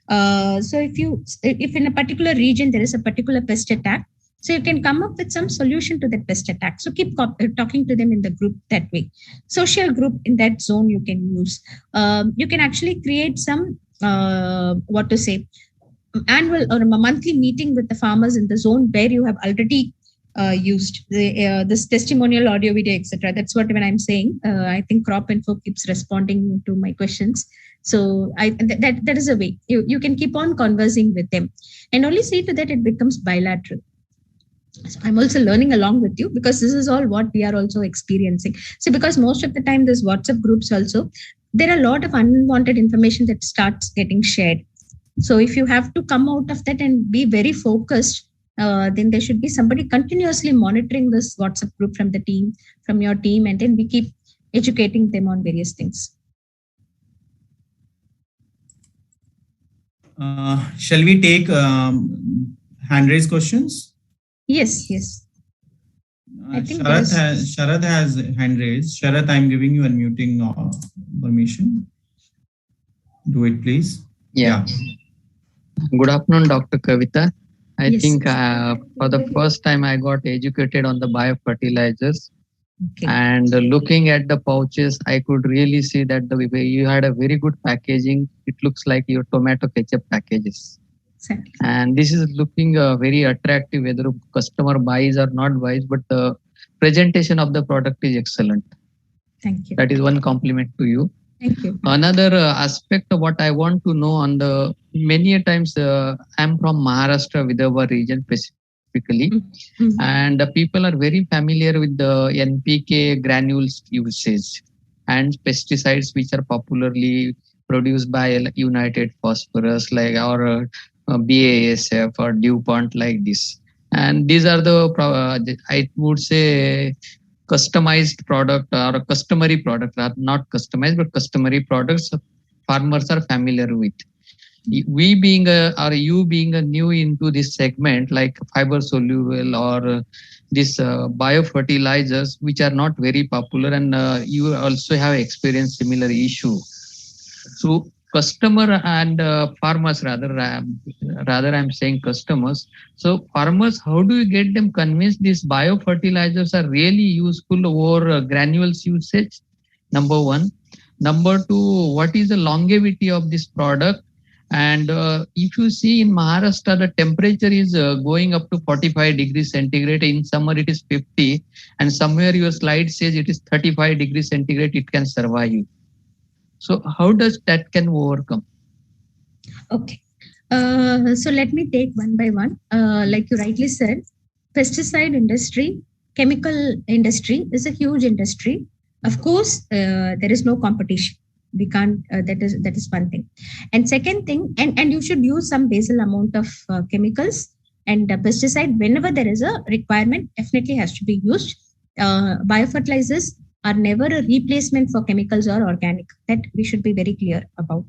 So if in a particular region there is a particular pest attack, so you can come up with some solution to that pest attack. So keep talking to them in the group that way. Social group in that zone you can use. You can actually create some annual or a monthly meeting with the farmers in the zone where you have already used this testimonial audio video, etc. That's what when I'm saying. I think Crop Info keeps responding to my questions. So that is a way you can keep on conversing with them, and only see to that it becomes bilateral. So I'm also learning along with you because this is all what we are also experiencing. So because most of the time there's WhatsApp groups also, there are a lot of unwanted information that starts getting shared. So if you have to come out of that and be very focused, then there should be somebody continuously monitoring this WhatsApp group from the team, from your team, and then we keep educating them on various things. Shall we take hand raised questions? Yes. I think Sharad has hand raised. Sharad, I'm giving you unmuting permission. Do it, please. Yeah. Good afternoon, Dr. Kavita. I think for the first time I got educated on the biofertilizers. Okay. And looking at the pouches, I could really see that the way you had a very good packaging. It looks like your tomato ketchup packages. Exactly. And this is looking very attractive, whether customer buys or not buys, but the presentation of the product is excellent. Thank you. That is one compliment to you. Thank you. Another aspect of what I want to know on the many a times I'm from Maharashtra, Vidarbha region specifically, and the people are very familiar with the NPK granules usage and pesticides which are popularly produced by United Phosphorus like or BASF or DuPont like this. And these are the I would say customized product or a customary product, not customized, but customary products farmers are familiar with. We being you being new into this segment like fiber soluble or this biofertilizers, which are not very popular, and you also have experienced similar issue. So customer and farmers rather I'm saying customers. So farmers, how do you get them convinced these biofertilizers are really useful over granules usage? Number one. Number two, what is the longevity of this product? And if you see in Maharashtra, the temperature is going up to 45 degrees centigrade. In summer, it is 50. And somewhere your slide says it is 35 degrees centigrade. It can survive. So how does that can overcome? Okay. So let me take one by one. Like you rightly said, pesticide industry, chemical industry is a huge industry. Of course, there is no competition. We can't. That is one thing. And second thing, and you should use some basal amount of chemicals and pesticide whenever there is a requirement. Definitely has to be used. Biofertilizers are never a replacement for chemicals or organic. That we should be very clear about.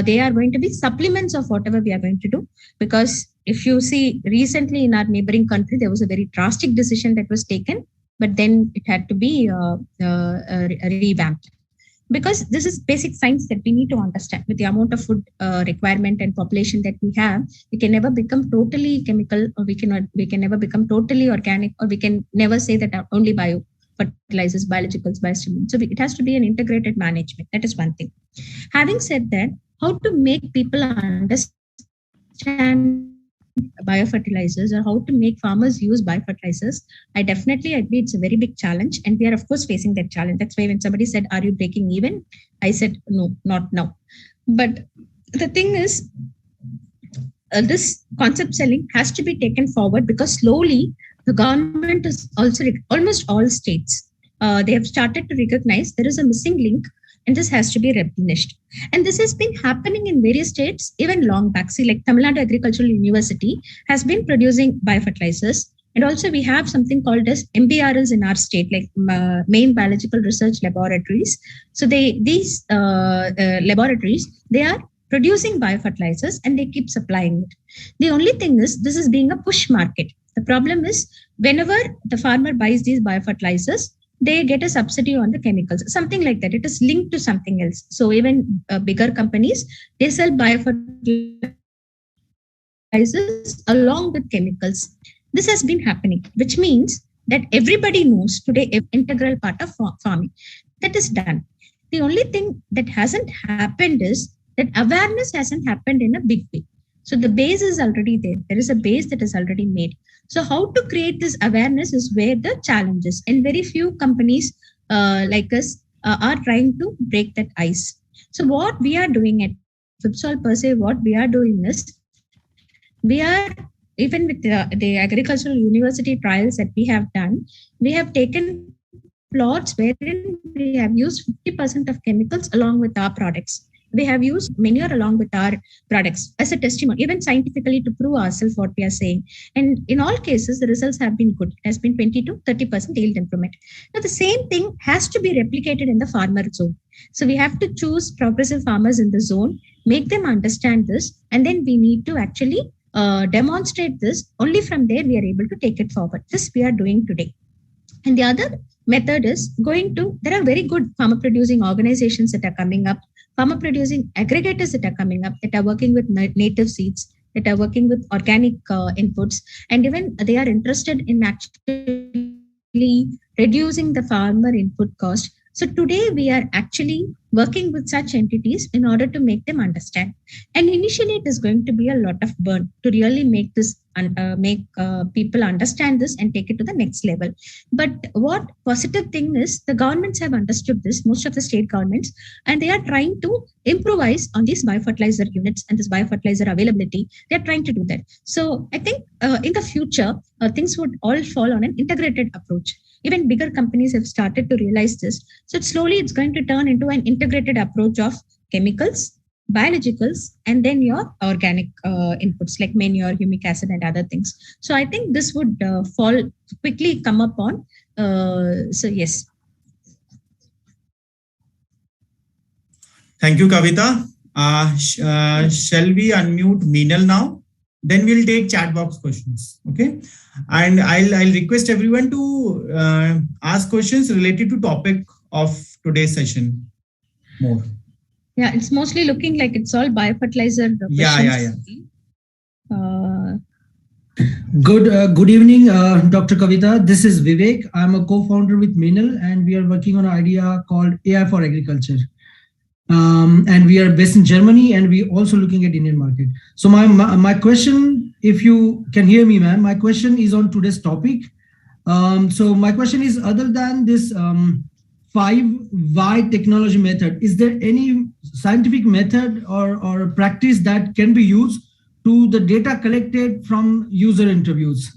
They are going to be supplements of whatever we are going to do. Because if you see recently in our neighboring country, there was a very drastic decision that was taken, but then it had to be revamped. Because this is basic science that we need to understand. With the amount of food requirement and population that we have, we can never become totally chemical, or we can never become totally organic, or we can never say that only biofertilizers, biologicals, biostimulants. So it has to be an integrated management. That is one thing. Having said that, how to make people understand biofertilizers or how to make farmers use biofertilizers, I definitely agree it's a very big challenge, and we are of course facing that challenge. That's why when somebody said, are you breaking even? I said, no, not now. But the thing is, this concept selling has to be taken forward, because slowly the government is also, almost all states, they have started to recognize there is a missing link, and this has to be replenished. And this has been happening in various states even long back. See, like Tamil Nadu Agricultural University has been producing biofertilizers. And also we have something called as MBRLs in our state, like main biological research laboratories. So these laboratories, they are producing biofertilizers and they keep supplying it. The only thing is, this is being a push market. The problem is, whenever the farmer buys these biofertilizers, they get a subsidy on the chemicals, something like that. It is linked to something else. So even bigger companies, they sell biofertilizers along with chemicals. This has been happening, which means that everybody knows today integral part of farming. That is done. The only thing that hasn't happened is that awareness hasn't happened in a big way. So the base is already there. There is a base that is already made. So how to create this awareness is where the challenge is. And very few companies like us are trying to break that ice. So what we are doing at FIPSOL per se, what we are doing is, we are, even with the agricultural university trials that we have done, we have taken plots wherein we have used 50% of chemicals along with our products. We have used manure along with our products as a testimony, even scientifically, to prove ourselves what we are saying. And in all cases, the results have been good. It has been 20 to 30% yield improvement. Now, the same thing has to be replicated in the farmer zone. So we have to choose progressive farmers in the zone, make them understand this, and then we need to actually demonstrate this. Only from there, we are able to take it forward. This we are doing today. And the other method is there are very good farmer producing organizations that are coming up, farmer producing aggregators that are coming up, that are working with native seeds, that are working with organic inputs, and even they are interested in actually reducing the farmer input cost. So today we are actually working with such entities in order to make them understand. And initially it is going to be a lot of burn to really make this people understand this and take it to the next level. But what positive thing is, the governments have understood this, most of the state governments, and they are trying to improvise on these biofertilizer units and this biofertilizer availability. They are trying to do that. So I think in the future, things would all fall on an integrated approach. Even bigger companies have started to realize this. So slowly it's going to turn into an integrated approach of chemicals, biologicals, and then your organic inputs like manure, humic acid, and other things. So I think this would quickly come up on. So yes. Thank you, Kavita. Shall we unmute Meenal now? Then we'll take chat box questions. Okay. And I'll request everyone to ask questions related to topic of today's session more. Yeah, it's mostly looking like it's all biofertilizer questions. Yeah. Good evening, Dr. Kavita. This is Vivek. I'm a co-founder with Meenal, and we are working on an idea called AI for Agriculture. And we are based in Germany, and we're also looking at Indian market. So my question, if you can hear me, ma'am, my question is on today's topic. So my question is, other than this 5Y technology method, is there any scientific method or practice that can be used to the data collected from user interviews?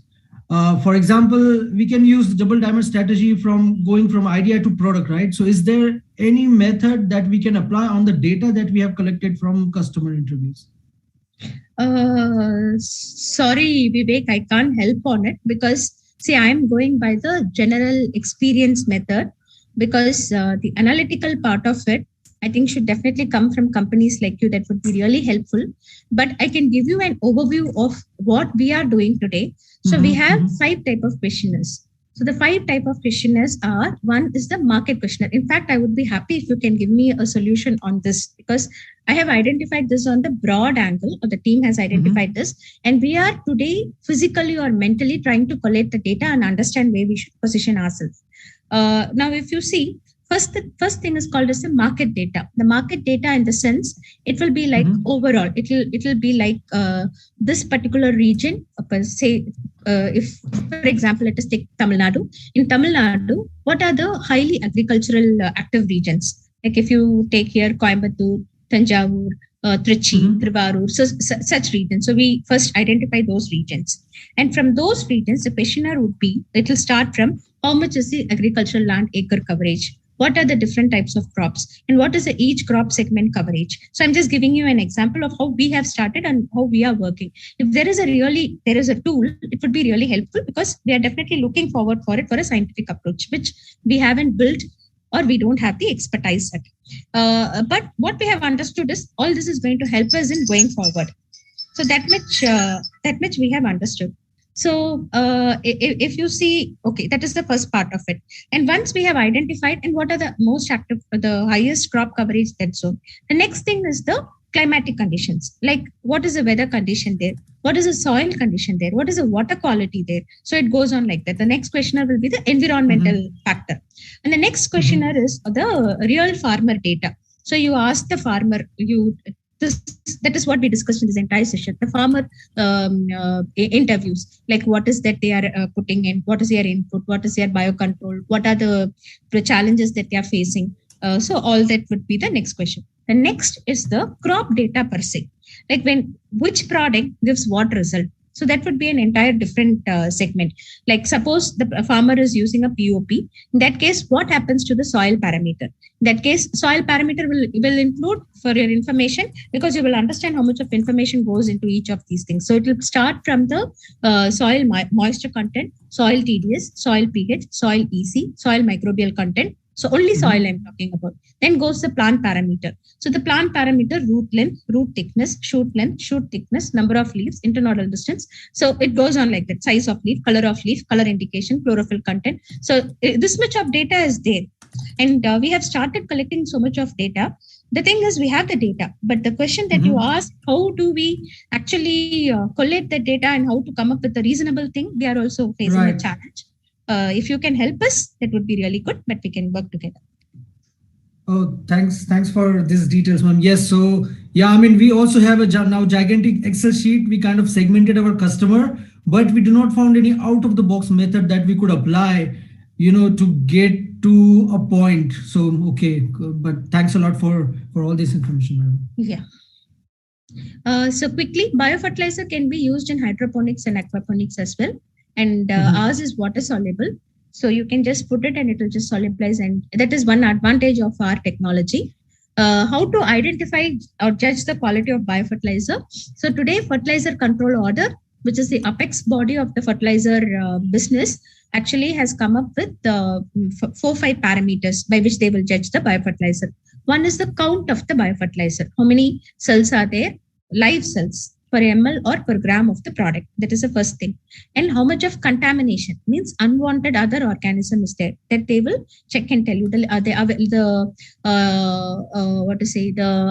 For example, we can use the double diamond strategy from going from idea to product, right? So is there any method that we can apply on the data that we have collected from customer interviews? Sorry, Vivek, I can't help on it because, see, I'm going by the general experience method, because the analytical part of it, I think, should definitely come from companies like you. That would be really helpful. But I can give you an overview of what we are doing today. So we have 5 types of questionnaires. So the 5 types of questionnaires are, one is the market questionnaire. In fact, I would be happy if you can give me a solution on this, because I have identified this on the broad angle, or the team has identified this. And we are today physically or mentally trying to collect the data and understand where we should position ourselves. Now, if you see, the first thing is called as the market data. The market data, in the sense, it will be like overall. It will be like this particular region. Say, if, for example, let us take Tamil Nadu. In Tamil Nadu, what are the highly agricultural active regions? Like if you take here Coimbatore, Tanjavur, Trichy, Trivandrum, so such regions. So we first identify those regions. And from those regions, the questionnaire would be, it will start from how much is the agricultural land acre coverage? What are the different types of crops? And what is the each crop segment coverage? So I'm just giving you an example of how we have started and how we are working. If there is a tool, it would be really helpful, because we are definitely looking forward for it for a scientific approach, which we haven't built or we don't have the expertise at. But what we have understood is all this is going to help us in going forward. So that much we have understood. So if you see, okay, that is the first part of it. And once we have identified and what are the most active, the highest crop coverage that zone, the next thing is the climatic conditions. Like what is the weather condition there? What is the soil condition there? What is the water quality there? So it goes on like that. The next questioner will be the environmental factor. And the next questioner is the real farmer data. So you ask the farmer, that is what we discussed in this entire session. The farmer interviews, like what is that they are putting in, what is their input, what is their biocontrol, what are the challenges that they are facing. So all that would be the next question. The next is the crop data per se, like which product gives what result. So that would be an entire different segment. Like suppose the farmer is using a POP. In that case, what happens to the soil parameter? In that case, soil parameter will include for your information, because you will understand how much of information goes into each of these things. So it will start from the soil moisture content, soil TDS, soil pH, soil EC, soil microbial content. So only soil I'm talking about. Then goes the plant parameter. So the plant parameter, root length, root thickness, shoot thickness, number of leaves, internodal distance. So it goes on like that: size of leaf, color indication, chlorophyll content. So this much of data is there. And we have started collecting so much of data. The thing is, we have the data, but the question that you asked, how do we actually collect the data and how to come up with a reasonable thing? We are also facing a challenge. If you can help us, that would be really good, but we can work together. Oh, thanks for these details, ma'am. Yes, so yeah, I mean, we also have a now gigantic Excel sheet. We kind of segmented our customer, but we do not found any out of the box method that we could apply, to get to a point. So okay, but thanks a lot for all this information, ma'am. Yeah. So quickly, biofertilizer can be used in hydroponics and aquaponics as well. And ours is water soluble. So you can just put it and it will just solubilize. And that is one advantage of our technology. How to identify or judge the quality of biofertilizer. So today, Fertilizer Control Order, which is the apex body of the fertilizer business, actually has come up with 4-5 parameters by which they will judge the biofertilizer. One is the count of the biofertilizer. How many cells are there? Live cells per ml or per gram of the product. That is the first thing. And how much of contamination, means unwanted other organism is there, that they will check and tell you. The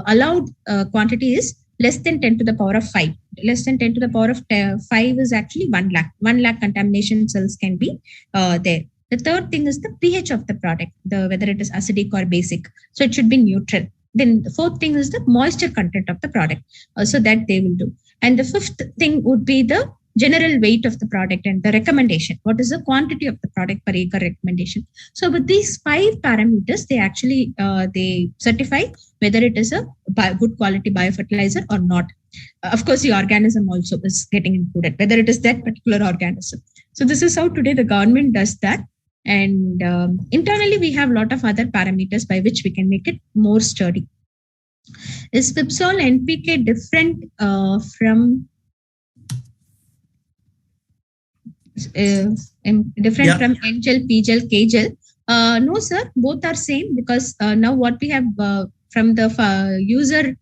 allowed quantity is less than 10 to the power of 5. Less than 10 to the power of 5 is actually 1 lakh. 1 lakh contamination cells can be there. The third thing is the pH of the product, whether it is acidic or basic. So it should be neutral. Then the fourth thing is the moisture content of the product. So that they will do. And the fifth thing would be the general weight of the product and the recommendation. What is the quantity of the product per acre recommendation? So with these 5 parameters, they actually they certify whether it is a good quality biofertilizer or not. Of course, the organism also is getting included, whether it is that particular organism. So this is how today the government does that. And internally, we have a lot of other parameters by which we can make it more sturdy. Is Fipsol NPK different from from N-gel, P-gel, K-gel? No, sir. Both are same, because now what we have from the user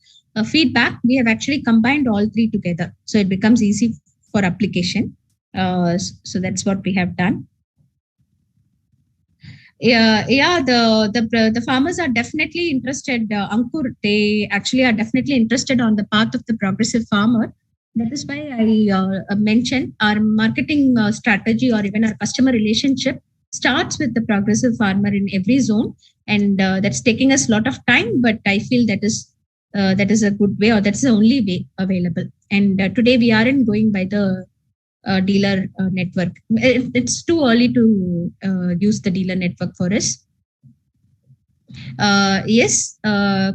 feedback, we have actually combined all 3 together. So it becomes easy for application. So that's what we have done. The farmers are definitely interested. Ankur, they actually are definitely interested on the path of the progressive farmer. That is why I mentioned our marketing strategy, or even our customer relationship starts with the progressive farmer in every zone, and that's taking us a lot of time. But I feel that is a good way, or that's the only way available. And today we aren't going by the dealer network. It's too early to use the dealer network for us. Yes,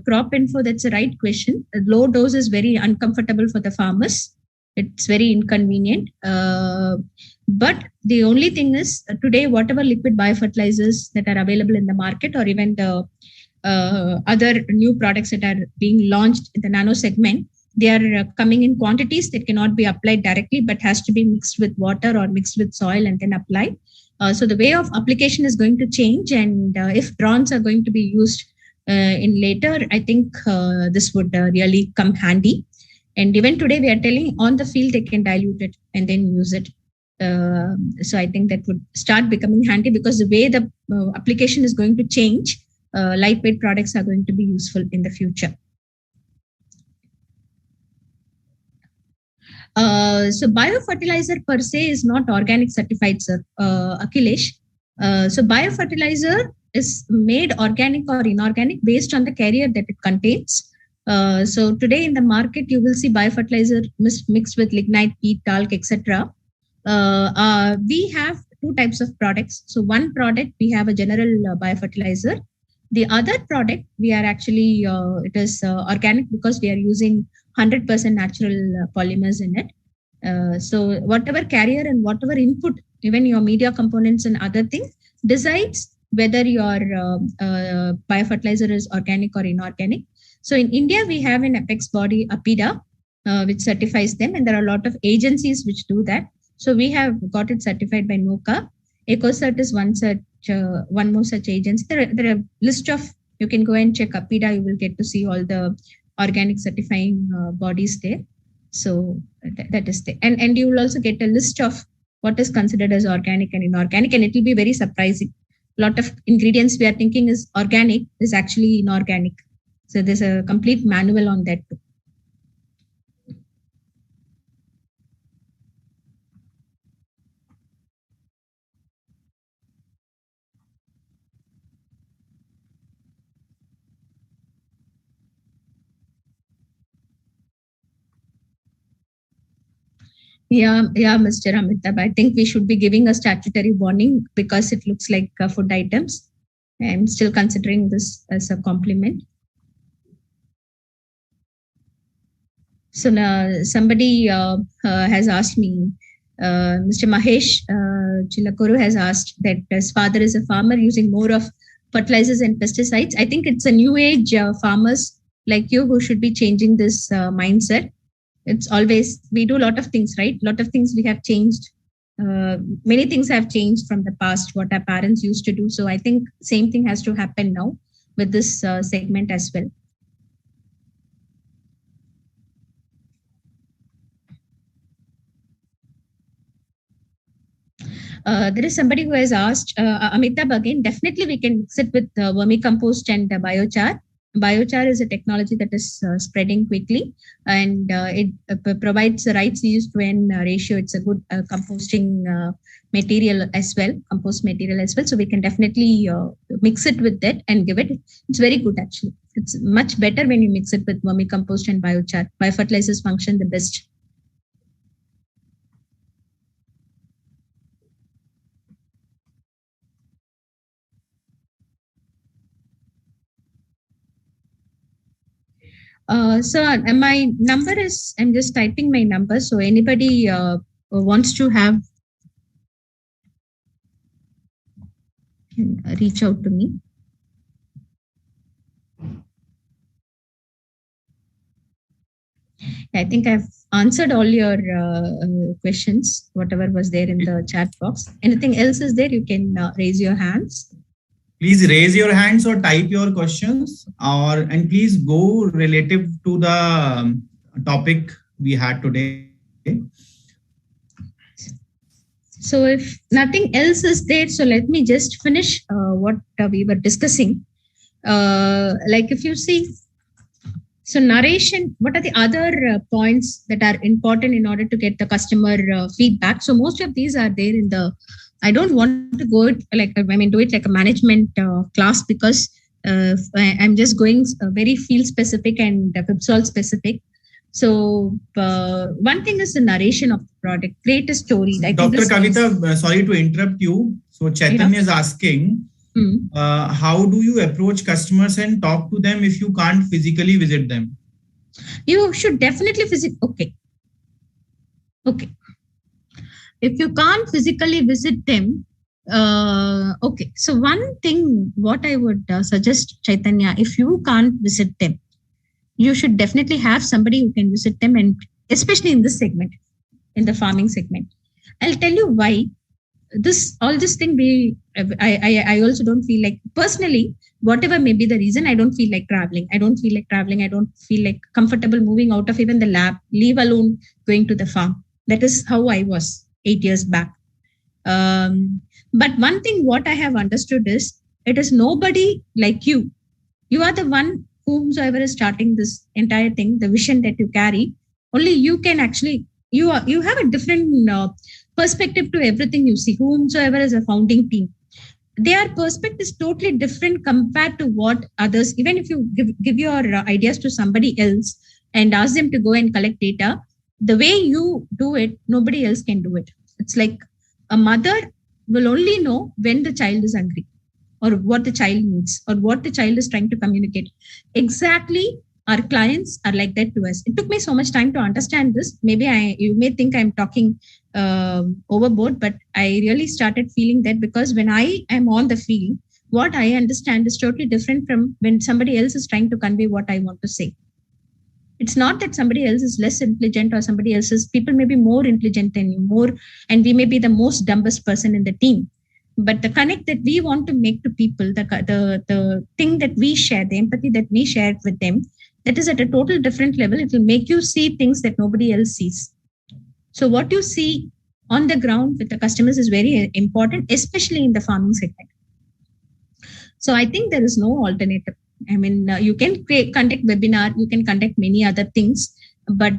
crop info, that's the right question. Low dose is very uncomfortable for the farmers. It's very inconvenient. But the only thing is, today, whatever liquid biofertilizers that are available in the market, or even the other new products that are being launched in the nano segment, they are coming in quantities that cannot be applied directly, but has to be mixed with water or mixed with soil and then applied. So the way of application is going to change. And if drones are going to be used in later, I think this would really come handy. And even today, we are telling on the field, they can dilute it and then use it. So I think that would start becoming handy because the way the application is going to change, lightweight products are going to be useful in the future. So biofertilizer per se is not organic certified, sir, Akhilesh. So biofertilizer is made organic or inorganic based on the carrier that it contains. So today in the market, you will see biofertilizer mixed with lignite, peat, talc, etc. We have two types of products. So one product, we have a general biofertilizer. The other product, we are actually, it is organic because we are using 100% natural polymers in it. So whatever carrier and whatever input, even your media components and other things, decides whether your biofertilizer is organic or inorganic. So in India, we have an apex body, APIDA, which certifies them, and there are a lot of agencies which do that. So we have got it certified by NOCA. EcoCert is one more such agency. There are a list of, you can go and check APIDA, you will get to see all the organic certifying bodies there. So that is there. And you will also get a list of what is considered as organic and inorganic, and it will be very surprising. A lot of ingredients we are thinking is organic is actually inorganic. So there's a complete manual on that too. Yeah, Mr. Amitabh. I think we should be giving a statutory warning because it looks like food items. I'm still considering this as a compliment. So now somebody has asked me, Mr. Mahesh Chilakuru has asked that his father is a farmer using more of fertilizers and pesticides. I think it's a new age farmers like you who should be changing this mindset. It's always, we do a lot of things, right? A lot of things we have changed. Many things have changed from the past, what our parents used to do. So I think same thing has to happen now with this segment as well. There is somebody who has asked, Amitabh again, definitely we can mix it with vermicompost and biochar. Biochar is a technology that is spreading quickly, and it provides the right C/N ratio. It's a good composting material as well, compost material as well. So we can definitely mix it with that and give it. It's very good actually. It's much better when you mix it with vermicompost and biochar. Biofertilizers function the best. So my number is, I'm just typing my number. So anybody wants to have, can reach out to me. I think I've answered all your questions, whatever was there in the chat box. Anything else is there, you can raise your hands. Please raise your hands or type your questions, and please go relative to the topic we had today. So if nothing else is there, so let me just finish what we were discussing. Like if you see, so narration, what are the other points that are important in order to get the customer feedback? So most of these are there in the, I don't want to go it like, I mean, do it like a management class because I'm just going very field specific and Pipsol specific. So one thing is the narration of the product, create a story. Like Dr. Kavita, sorry to interrupt you. So Chaitanya is asking, how do you approach customers and talk to them if you can't physically visit them? You should definitely visit. Okay. If you can't physically visit them, okay. So one thing, what I would suggest, Chaitanya, if you can't visit them, you should definitely have somebody who can visit them, and especially in this segment, in the farming segment. I'll tell you why. All this thing, I also don't feel like, personally, whatever may be the reason, I don't feel like traveling. I don't feel like comfortable moving out of even the lab, leave alone going to the farm. That is how I was. 8 years back. But one thing what I have understood is it is nobody like you. You are the one whomsoever is starting this entire thing, the vision that you carry. Only you can actually, you have a different perspective to everything you see. Whomsoever is a founding team, their perspective is totally different compared to what others. Even if you give your ideas to somebody else and ask them to go and collect data, the way you do it, nobody else can do it. It's like a mother will only know when the child is hungry or what the child needs or what the child is trying to communicate. Exactly, our clients are like that to us. It took me so much time to understand this. Maybe you may think I'm talking overboard, but I really started feeling that because when I am on the field, what I understand is totally different from when somebody else is trying to convey what I want to say. It's not that somebody else is less intelligent or somebody else is, people may be more intelligent than you, and we may be the most dumbest person in the team. But the connect that we want to make to people, the thing that we share, the empathy that we share with them, that is at a total different level. It will make you see things that nobody else sees. So what you see on the ground with the customers is very important, especially in the farming segment. So I think there is no alternative. I mean, you can conduct webinar, you can conduct many other things, but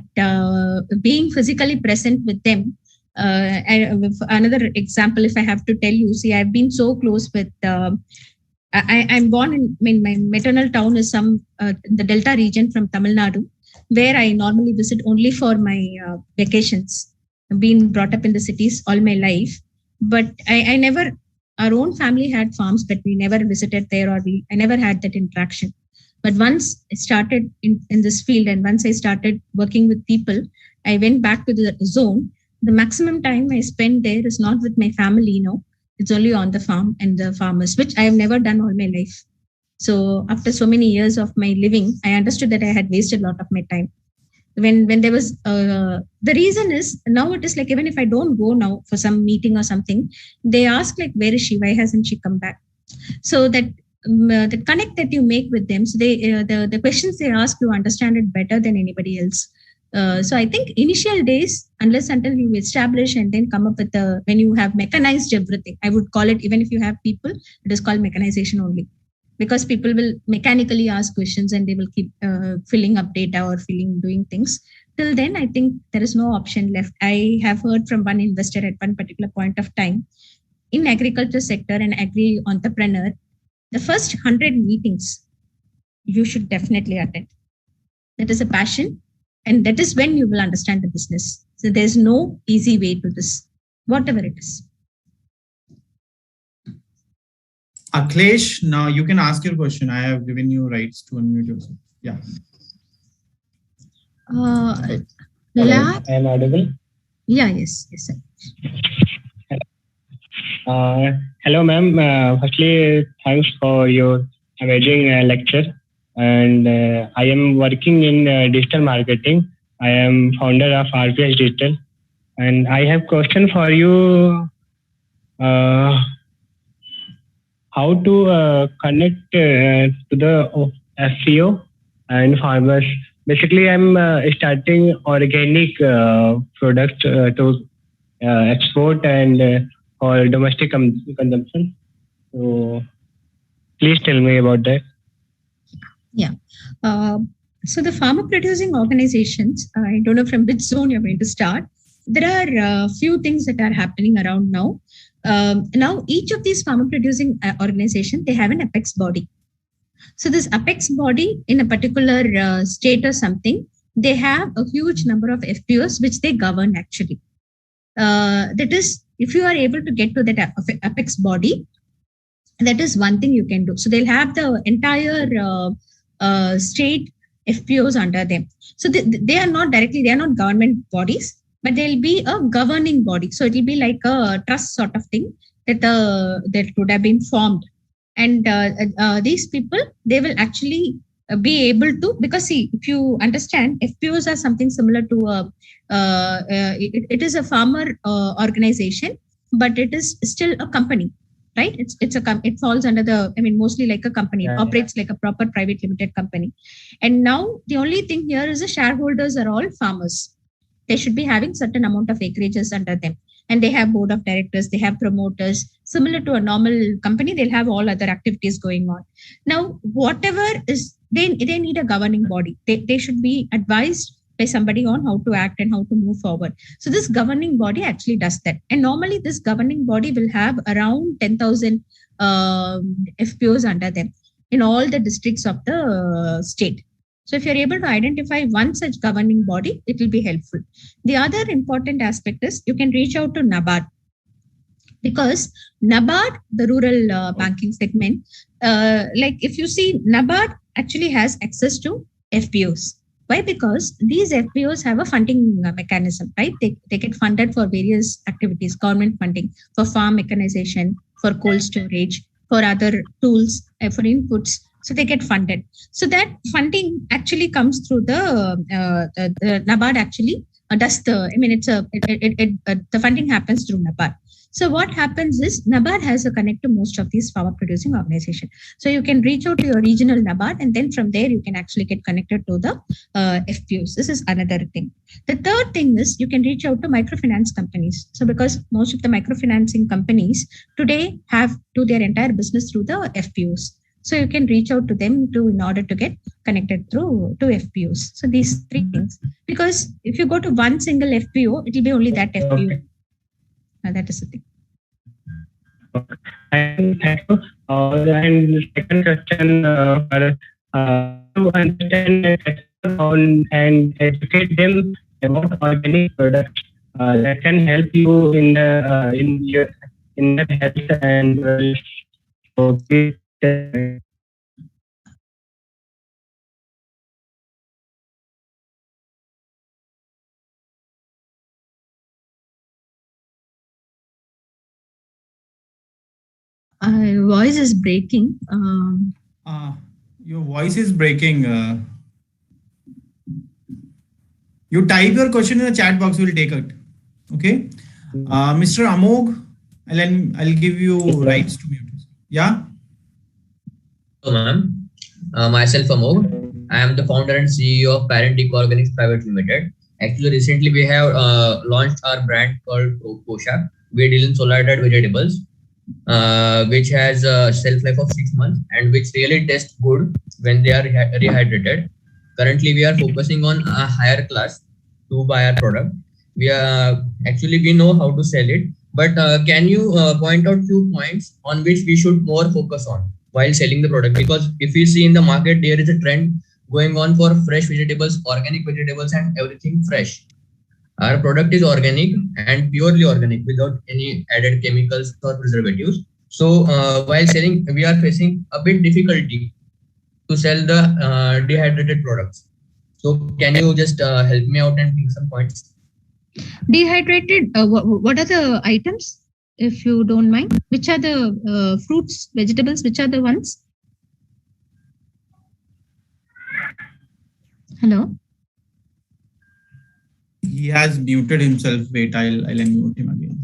being physically present with them. Another example, if I have to tell you, see, I've been so close with. I'm born in. I mean, my maternal town is in the Delta region from Tamil Nadu, where I normally visit only for my vacations. I've been brought up in the cities all my life, but I never. Our own family had farms, but we never visited there, or I never had that interaction. But once I started in this field, and once I started working with people, I went back to the zone. The maximum time I spend there is not with my family, it's only on the farm and the farmers, which I have never done all my life. So after so many years of my living, I understood that I had wasted a lot of my time. When there was, the reason is now it is like, even if I don't go now for some meeting or something, they ask like, where is she? Why hasn't she come back? So that the connect that you make with them, so they the questions they ask, you understand it better than anybody else. So I think initial days, unless until you establish and then come up with when you have mechanized everything, I would call it, even if you have people, it is called mechanization only. Because people will mechanically ask questions and they will keep filling up data or doing things. Till then, I think there is no option left. I have heard from one investor at one particular point of time in agriculture sector and agri entrepreneur, the first 100 meetings you should definitely attend. That is a passion, and that is when you will understand the business. So there's no easy way to this, whatever it is. Akhilesh, now you can ask your question. I have given you rights to unmute yourself. Yeah. Hello, I am audible? Yeah, yes, sir. Hello, ma'am. Firstly, thanks for your amazing lecture. And I am working in digital marketing. I am founder of RPS Digital. And I have question for you. How to connect to the SEO and farmers. Basically, I'm starting organic product to export and for domestic consumption. So please tell me about that. Yeah. So the farmer producing organizations, I don't know from which zone you're going to start. There are a few things that are happening around now. Now, each of these farmer producing organizations, they have an apex body. So this apex body in a particular state or something, they have a huge number of FPOs which they govern actually. That is, if you are able to get to that apex body, that is one thing you can do. So they'll have the entire state FPOs under them. So they are not directly, they are not government bodies, but there'll be a governing body. So it'll be like a trust sort of thing that would have been formed. And these people, they will actually be able to, because see, if you understand, FPOs are something similar to it is a farmer organization, but it is still a company, right? It falls under mostly like a company. It operates like a proper private limited company. And now the only thing here is the shareholders are all farmers. They should be having certain amount of acreages under them. and they have board of directors, they have promoters. Similar to a normal company, they'll have all other activities going on. Now, whatever is, they need a governing body. They should be advised by somebody on how to act and how to move forward. So this governing body actually does that. And normally this governing body will have around 10,000 FPOs under them in all the districts of the state. So if you're able to identify one such governing body, it will be helpful. The other important aspect is you can reach out to NABARD, because NABARD, the rural banking segment, like if you see, NABARD actually has access to FPOs. Why? Because these FPOs have a funding mechanism, right? They get funded for various activities, government funding for farm mechanization, for cold storage, for other tools, for inputs. So they get funded. So that funding actually comes through the NABARD actually does the, I mean, the funding happens through NABARD. So what happens is NABARD has a connect to most of these farmer producing organizations. So you can reach out to your regional NABARD, and then from there you can actually get connected to the FPOs. This is another thing. The third thing is you can reach out to microfinance companies. So because most of the microfinancing companies today have do their entire business through the FPOs. So you can reach out to them in order to get connected through to FPOs. So these three things. Because if you go to one single FPO, it will be only that FPO. Okay. That is the thing. And thank you. And the second question, to understand and educate them about organic products that can help you in the health and Voice is breaking. Your voice is breaking. You type your question in the chat box, we'll take it. Okay. Mr. Amog, I'll give you rights to mute. Yeah. Hello, ma'am. Myself Amog. I am the founder and CEO of Parent Eco Organics Private Limited. Actually, recently we have launched our brand called Kosha. We deal in solar-dried vegetables, which has a shelf life of 6 months and which really tastes good when they are rehydrated. Currently, we are focusing on a higher class to buy our product. We know how to sell it, but can you point out few points on which we should more focus on while selling the product? Because if we see in the market, there is a trend going on for fresh vegetables, organic vegetables, and everything fresh. Our product is organic and purely organic without any added chemicals or preservatives. So while selling, we are facing a bit difficulty to sell the dehydrated products. So can you just help me out and think some points? Dehydrated, what are the items, if you don't mind? Which are the fruits, vegetables, which are the ones? Hello? He has muted himself. Wait, I'll unmute him again.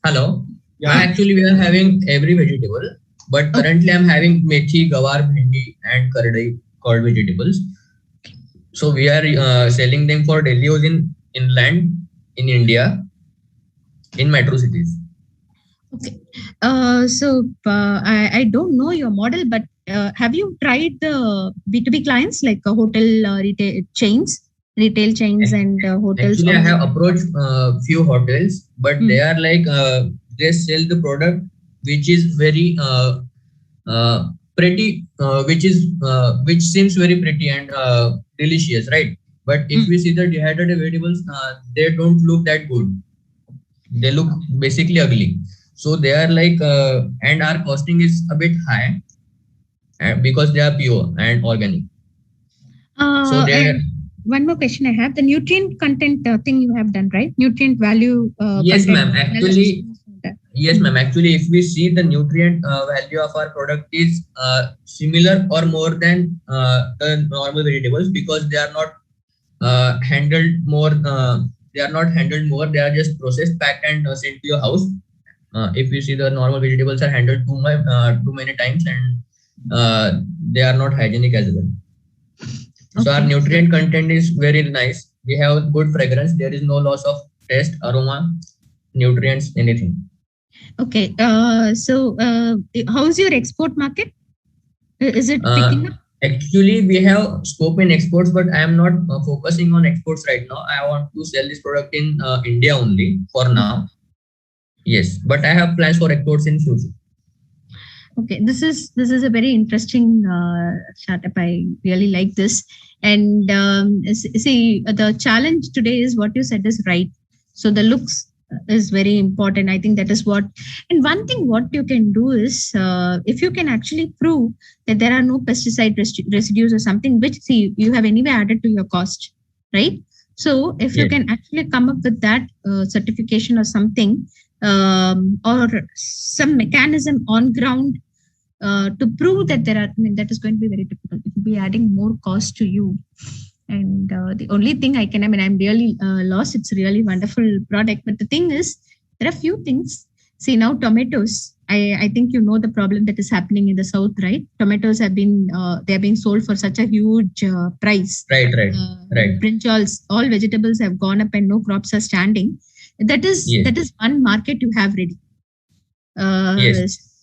Hello. Yeah. Actually, we are having every vegetable, but currently I'm having methi, gawar, bhindi, and karadai called vegetables. So we are selling them for daily use in inland, in India, in metro cities. Okay. I don't know your model, but have you tried the B2B clients like hotel retail chains and hotels? Actually, I have approached few hotels, but they are like they sell the product which is very pretty, which seems very pretty and delicious, right? But if we see the dehydrated vegetables, they don't look that good. They look basically ugly. So they are like, and our costing is a bit high because they are pure and organic. So one more question I have: the nutrient content thing you have done, right? Nutrient value. Yes, ma'am. Yes, ma'am. Actually, if we see the nutrient value of our product is similar or more than the normal vegetables, because they are not handled more. They are not handled more. They are just processed, packed, and sent to your house. If you see, the normal vegetables are handled too many times, and they are not hygienic as well. So our nutrient content is very nice, we have good fragrance. There is no loss of taste, aroma, nutrients, anything. Okay. How's your export market? Is it picking up? Actually, we have scope in exports, but I am not focusing on exports right now. I want to sell this product in India only for now. Yes, but I have plans for exports in future. Okay, this is a very interesting startup. I really like this. And see, the challenge today is what you said is right. So the looks is very important. I think that is what. And one thing what you can do is if you can actually prove that there are no pesticide residues or something, which see you have anyway added to your cost, right? So if you can actually come up with that certification or something, or some mechanism on ground to prove that there are, that is going to be very difficult. It will be adding more cost to you. And the only thing I'm really lost. It's really wonderful product. But the thing is, there are few things. See now tomatoes. I think you know the problem that is happening in the south, right? Tomatoes have been they are being sold for such a huge price. Right. Brinjals, all vegetables have gone up and no crops are standing. That is one market you have ready.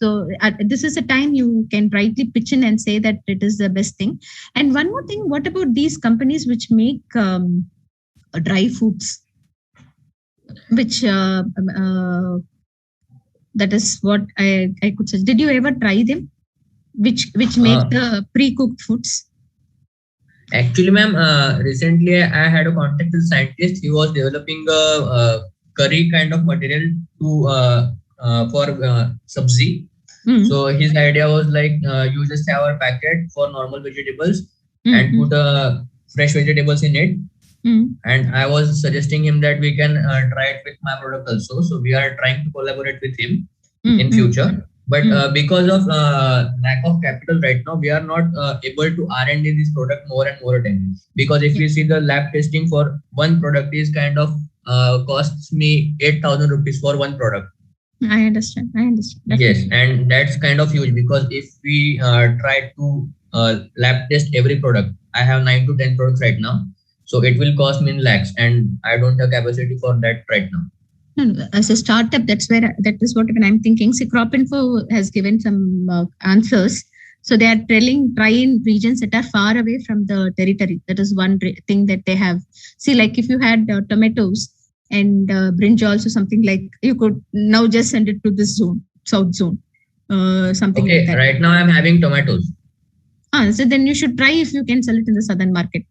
So this is a time you can rightly pitch in and say that it is the best thing. And one more thing, what about these companies which make dry foods? Which that is what I could say. Did you ever try them? Which make the pre-cooked foods? Actually, ma'am, recently I had a contact with a scientist. He was developing a curry kind of material to for sabzi. So his idea was like you just have a packet for normal vegetables and put fresh vegetables in it. And I was suggesting him that we can try it with my product also. So we are trying to collaborate with him in future. But because of lack of capital right now, we are not able to R&D this product more and more time. Because if you see the lab testing for one product is kind of costs me 8,000 rupees for one product. I understand. Definitely. Yes, and that's kind of huge because if we try to lab test every product, I have 9 to 10 products right now. So it will cost me in lakhs and I don't have capacity for that right now. No, as a startup, that is what even I'm thinking. See, Crop Info has given some answers. So they are try in regions that are far away from the territory. That is one thing that they have. See, like if you had tomatoes and brinjals or something, like you could now just send it to this zone, south zone, something like that. Right now I'm having tomatoes. So then you should try if you can sell it in the southern market.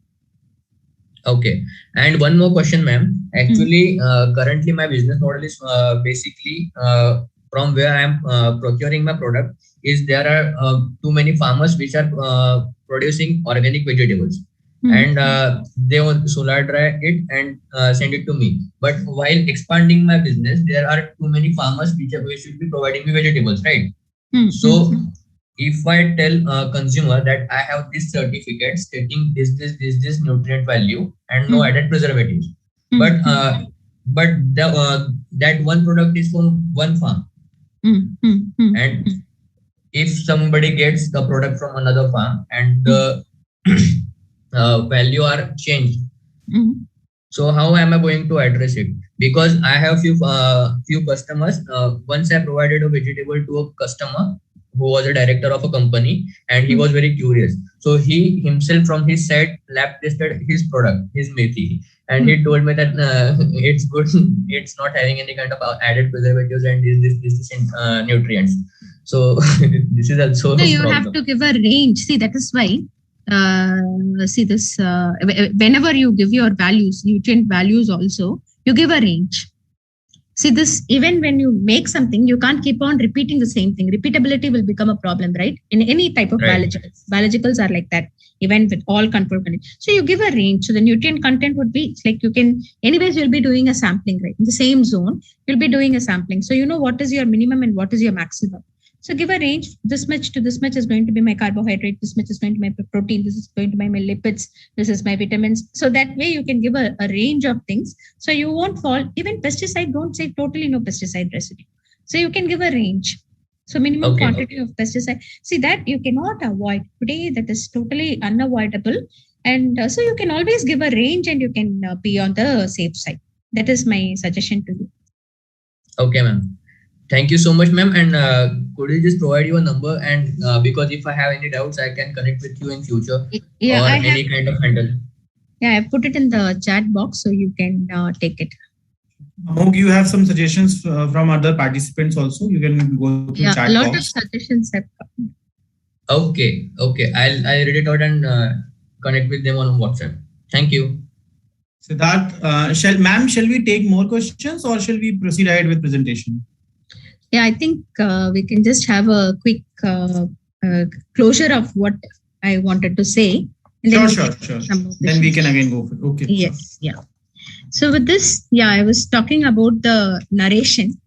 Okay. And one more question, ma'am. Actually, currently my business model is basically from where I am procuring my product is there are too many farmers which are producing organic vegetables. And they want solar dry it and send it to me. But while expanding my business, there are too many farmers which should be providing me vegetables, right? So if I tell a consumer that I have this certificate stating this nutrient value and no added preservatives, but that one product is from one farm, and if somebody gets the product from another farm and the value are changed, so how am I going to address it? Because I have few customers. Once I provided a vegetable to a customer who was a director of a company, and he was very curious. So he himself from his side lab tested his product, his methi, and he told me that it's good. It's not having any kind of added preservatives and this nutrients. So this is also no, you have to give a range. See, that is why. See this. Whenever you give your values, nutrient values, also you give a range. See this, even when you make something, you can't keep on repeating the same thing. Repeatability will become a problem, right? In any type of biologicals. Biologicals are like that, even with all control conditions. So you give a range. So the nutrient content would be, it's like you can, anyways, you'll be doing a sampling, right? In the same zone, you'll be doing a sampling. So you know what is your minimum and what is your maximum. So give a range, this much to this much is going to be my carbohydrate, this much is going to be my protein, this is going to be my lipids, this is my vitamins. So that way you can give a range of things. So you won't fall, even pesticide, don't say totally no pesticide residue. So you can give a range. So minimum quantity of pesticide. See that you cannot avoid. Today that is totally unavoidable. And so you can always give a range and you can be on the safe side. That is my suggestion to you. Okay, ma'am. Thank you so much, ma'am. And could you just provide your number? And because if I have any doubts, I can connect with you in future Yeah, or I any have. kind of handle. Yeah, I put it in the chat box so you can take it. Amog, you have some suggestions from other participants also. You can go through Yeah, chat a lot box. of suggestions have come. Okay. I'll read it out and connect with them on WhatsApp. Thank you. Siddharth, shall we take more questions or shall we proceed ahead with presentation? Yeah, I think we can just have a quick closure of what I wanted to say. And Sure. Then we can again go for it. Okay. Yes, yeah. So with this, I was talking about the narration.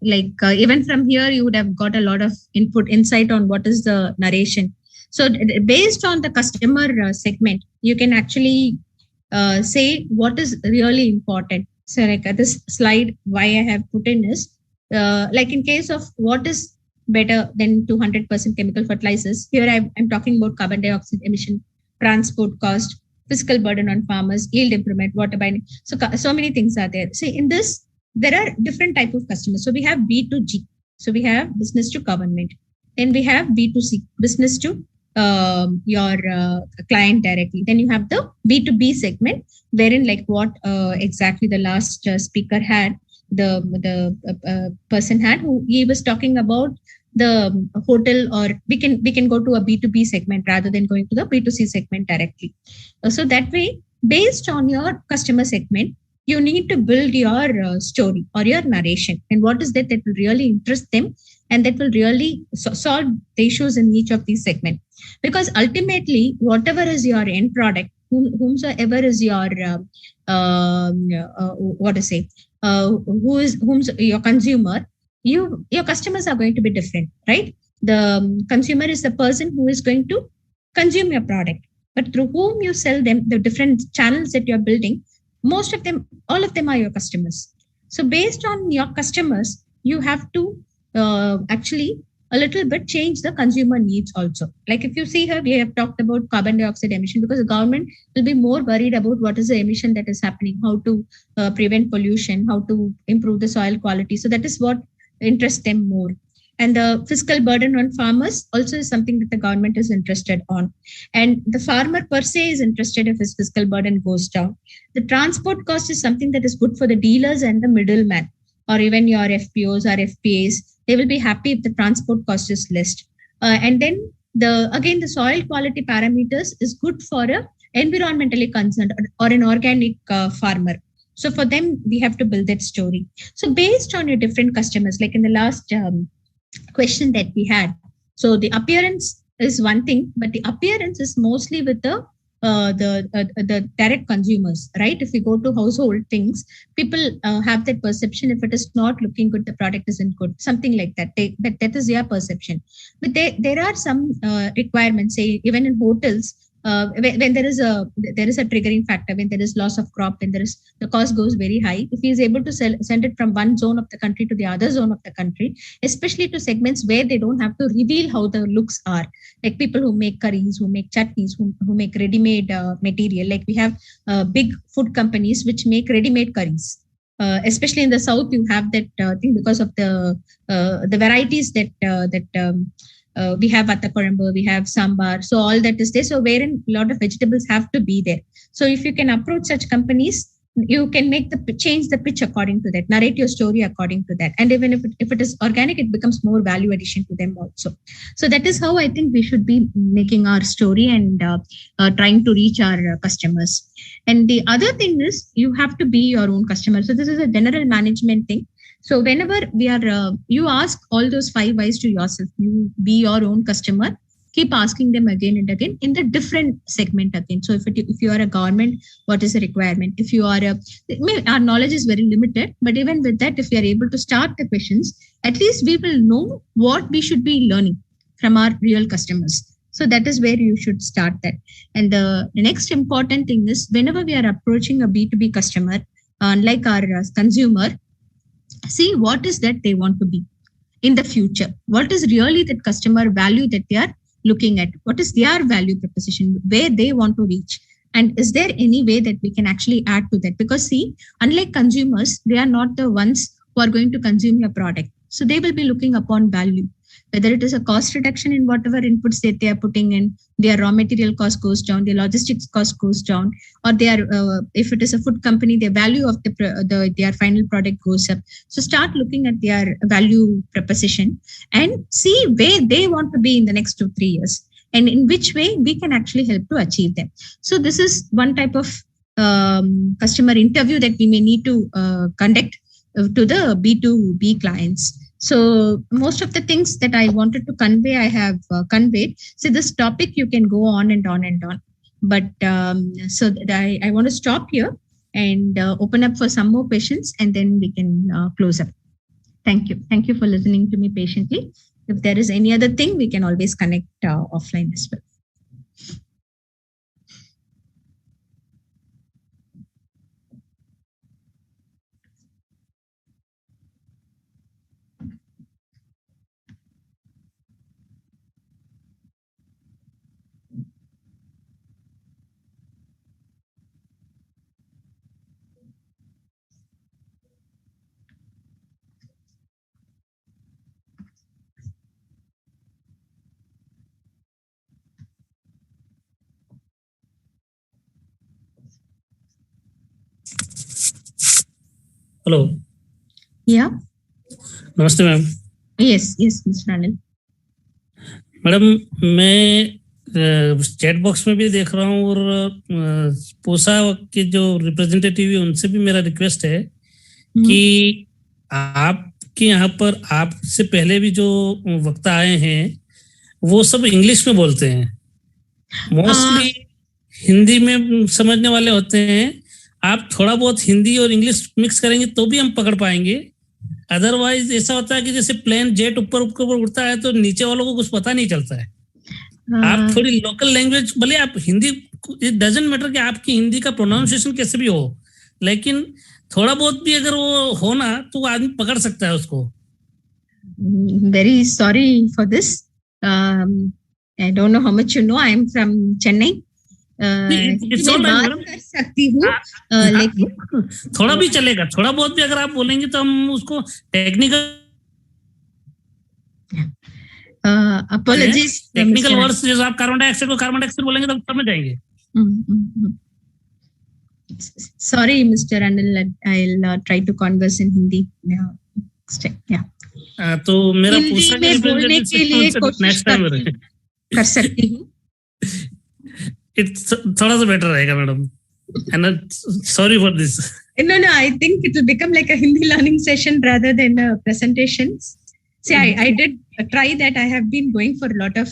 Like even from here, you would have got a lot of insight on what is the narration. So based on the customer segment, you can actually say what is really important. So like this slide, why I have put in is like in case of what is better than 200% chemical fertilizers. Here I'm talking about carbon dioxide emission, transport cost, physical burden on farmers, yield improvement, water binding. So many things are there. See, in this, there are different type of customers. So we have B2G. So we have business to government. Then we have B2C, business to your client directly. Then you have the B2B segment, wherein like what exactly the last speaker had, the person had, who he was talking about the hotel, or we can go to a B2B segment rather than going to the B2C segment directly. So that way, based on your customer segment, you need to build your story or your narration, and what is that will really interest them and that will really solve the issues in each of these segments. Because ultimately, whatever is your end product, whomsoever is your what to say, whom's your consumer, your customers are going to be different, right? The consumer is the person who is going to consume your product, but through whom you sell them, the different channels that you're building, most of them, all of them are your customers. So based on your customers, you have to actually a little bit change the consumer needs also. Like if you see here, we have talked about carbon dioxide emission because the government will be more worried about what is the emission that is happening, how to prevent pollution, how to improve the soil quality. So that is what interests them more. And the fiscal burden on farmers also is something that the government is interested on. And the farmer per se is interested if his fiscal burden goes down. The transport cost is something that is good for the dealers and the middleman, or even your FPOs or FPAs. They will be happy if the transport cost is less. And then the soil quality parameters is good for a environmentally concerned or an organic farmer. So for them, we have to build that story. So based on your different customers, like in the last question that we had, so the appearance is one thing, but the appearance is mostly with the direct consumers, right? If we go to household things, people have that perception. If it is not looking good, the product isn't good, something like that. That is their perception. But there are some requirements, say even in hotels, when there is a triggering factor, when there is loss of crop, when there is the cost goes very high. If he is able to send it from one zone of the country to the other zone of the country, especially to segments where they don't have to reveal how the looks are, like people who make curries, who make chutneys, who make ready-made material. Like we have big food companies which make ready-made curries. Especially in the south, you have that thing because of the varieties that we have attakorambu, we have sambar. So all that is there. So wherein a lot of vegetables have to be there. So if you can approach such companies, you can change the pitch according to that, narrate your story according to that. And even if it is organic, it becomes more value addition to them also. So that is how I think we should be making our story and trying to reach our customers. And the other thing is you have to be your own customer. So this is a general management thing. So whenever we are, you ask all those 5 whys to yourself. You be your own customer. Keep asking them again and again in the different segment again. So if you are a government, what is the requirement? If you are our knowledge is very limited, but even with that, if we are able to start the questions, at least we will know what we should be learning from our real customers. So that is where you should start that. And the next important thing is whenever we are approaching a B2B customer, unlike our consumer, see what is that they want to be in the future. What is really that customer value that they are looking at? What is their value proposition, where they want to reach? And is there any way that we can actually add to that? Because see, unlike consumers, they are not the ones who are going to consume your product. So they will be looking upon value, whether it is a cost reduction in whatever inputs that they are putting in, their raw material cost goes down, their logistics cost goes down, or if it is a food company, the value of their final product goes up. So start looking at their value proposition and see where they want to be in the next 2-3 years, and in which way we can actually help to achieve them. So this is one type of customer interview that we may need to conduct to the B2B clients. So most of the things that I wanted to convey, I have conveyed. So this topic, you can go on and on and on. But so that I want to stop here and open up for some more questions, and then we can close up. Thank you. Thank you for listening to me patiently. If there is any other thing, we can always connect offline as well. Hello या नमस्ते ma'am. Yes yes mister Anil. Madam मैं chat box में भी देख रहा हूँ और पोसा के जो रिप्रेजेंटेटिव है उनसे भी मेरा रिक्वेस्ट है कि आपके यहाँ पर आपसे पहले भी जो वक्ता आए हैं वो सब इंग्लिश में बोलते हैं, मोस्टली हिंदी में समझने वाले होते हैं। आप थोड़ा बहुत हिंदी और इंग्लिश मिक्स करेंगे तो भी हम पकड़ पाएंगे, अदरवाइज ऐसा होता है कि जैसे प्लेन जेट ऊपर उड़ता है तो नीचे वालों को कुछ पता नहीं चलता है। आप थोड़ी लोकल लैंग्वेज, भले आप हिंदी, इट डजंट मैटर कि आपकी हिंदी का प्रोनाउंसिएशन कैसे भी हो, लेकिन थोड़ा बहुत भी अगर वो हो ना तो आदमी पकड़ सकता है उसको। Very sorry for this, I don't know how much you know, I am from Chennai. कर सकती हूँ लेकिन थोड़ा भी चलेगा, थोड़ा बहुत भी अगर आप बोलेंगे तो हम उसको टेक्निकल अपॉलॉजीज, टेक्निकल वर्ड्स जैसे आप कार्बन डाइऑक्साइड को कार्बन डाइऑक्साइड बोलेंगे तो समझ जाएंगे। Sorry, Mr. Anil, I'll try to converse in Hindi. Yeah. तो मेरा हिंदी में बोलने के लिए कोशिश कर सकती हूँ। थोड़ा सा बेटर रहेगा madam, and sorry for this. No, I think it will become like a Hindi learning session rather than a presentation. See, I did try that. I have been going for a lot of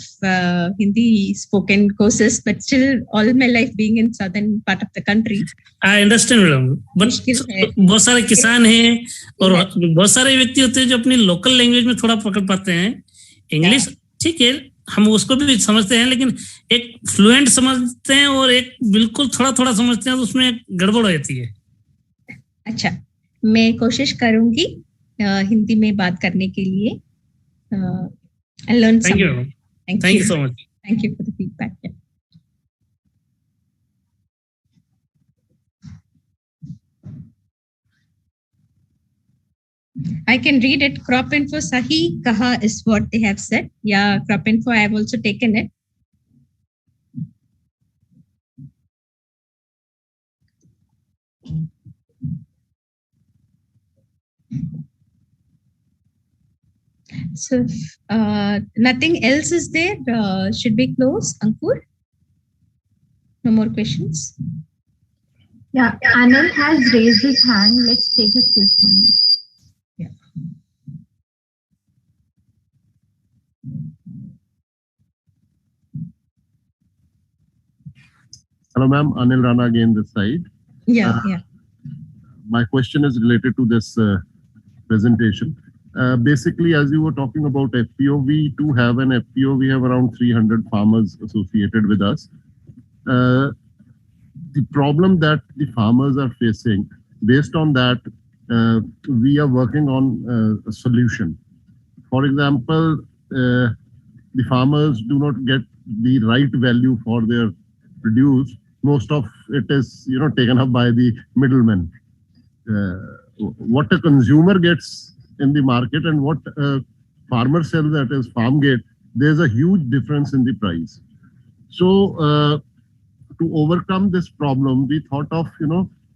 Hindi spoken courses, but still all my life being in southern part of the country. I understand, madam. But बहुत सारे किसान हैं और बहुत सारे व्यक्ति होते हैं जो अपनी लोकल लैंग्वेज में थोड़ा पकड़ पाते हैं। इंग्लिश ठीक है, हम उसको भी समझते हैं, लेकिन एक फ्लुएंट समझते हैं और एक बिल्कुल थोड़ा थोड़ा समझते हैं तो उसमें गड़बड़ हो जाती है। अच्छा, मैं कोशिश करूंगी हिंदी में बात करने के लिए। I'll learn Thank you. Thank you so much. Thank you for the feedback. Yeah. I can read it. Crop info sahi kaha is what they have said. Yeah, crop info, I have also taken it. So nothing else is there. Should we close, Ankur? No more questions? Yeah, Anil has raised his hand. Let's take his question. Yeah. Hello, ma'am. Anil Rana again this side. Yeah. My question is related to this presentation. Basically, as you were talking about FPO, we too have an FPO. We have around 300 farmers associated with us. The problem that the farmers are facing, based on that, we are working on a solution. For example, the farmers do not get the right value for their produce most of it is taken up by the middlemen. What a consumer gets in the market and what a farmer sells at his farm gate, there's a huge difference in the price. So to overcome this problem, we thought of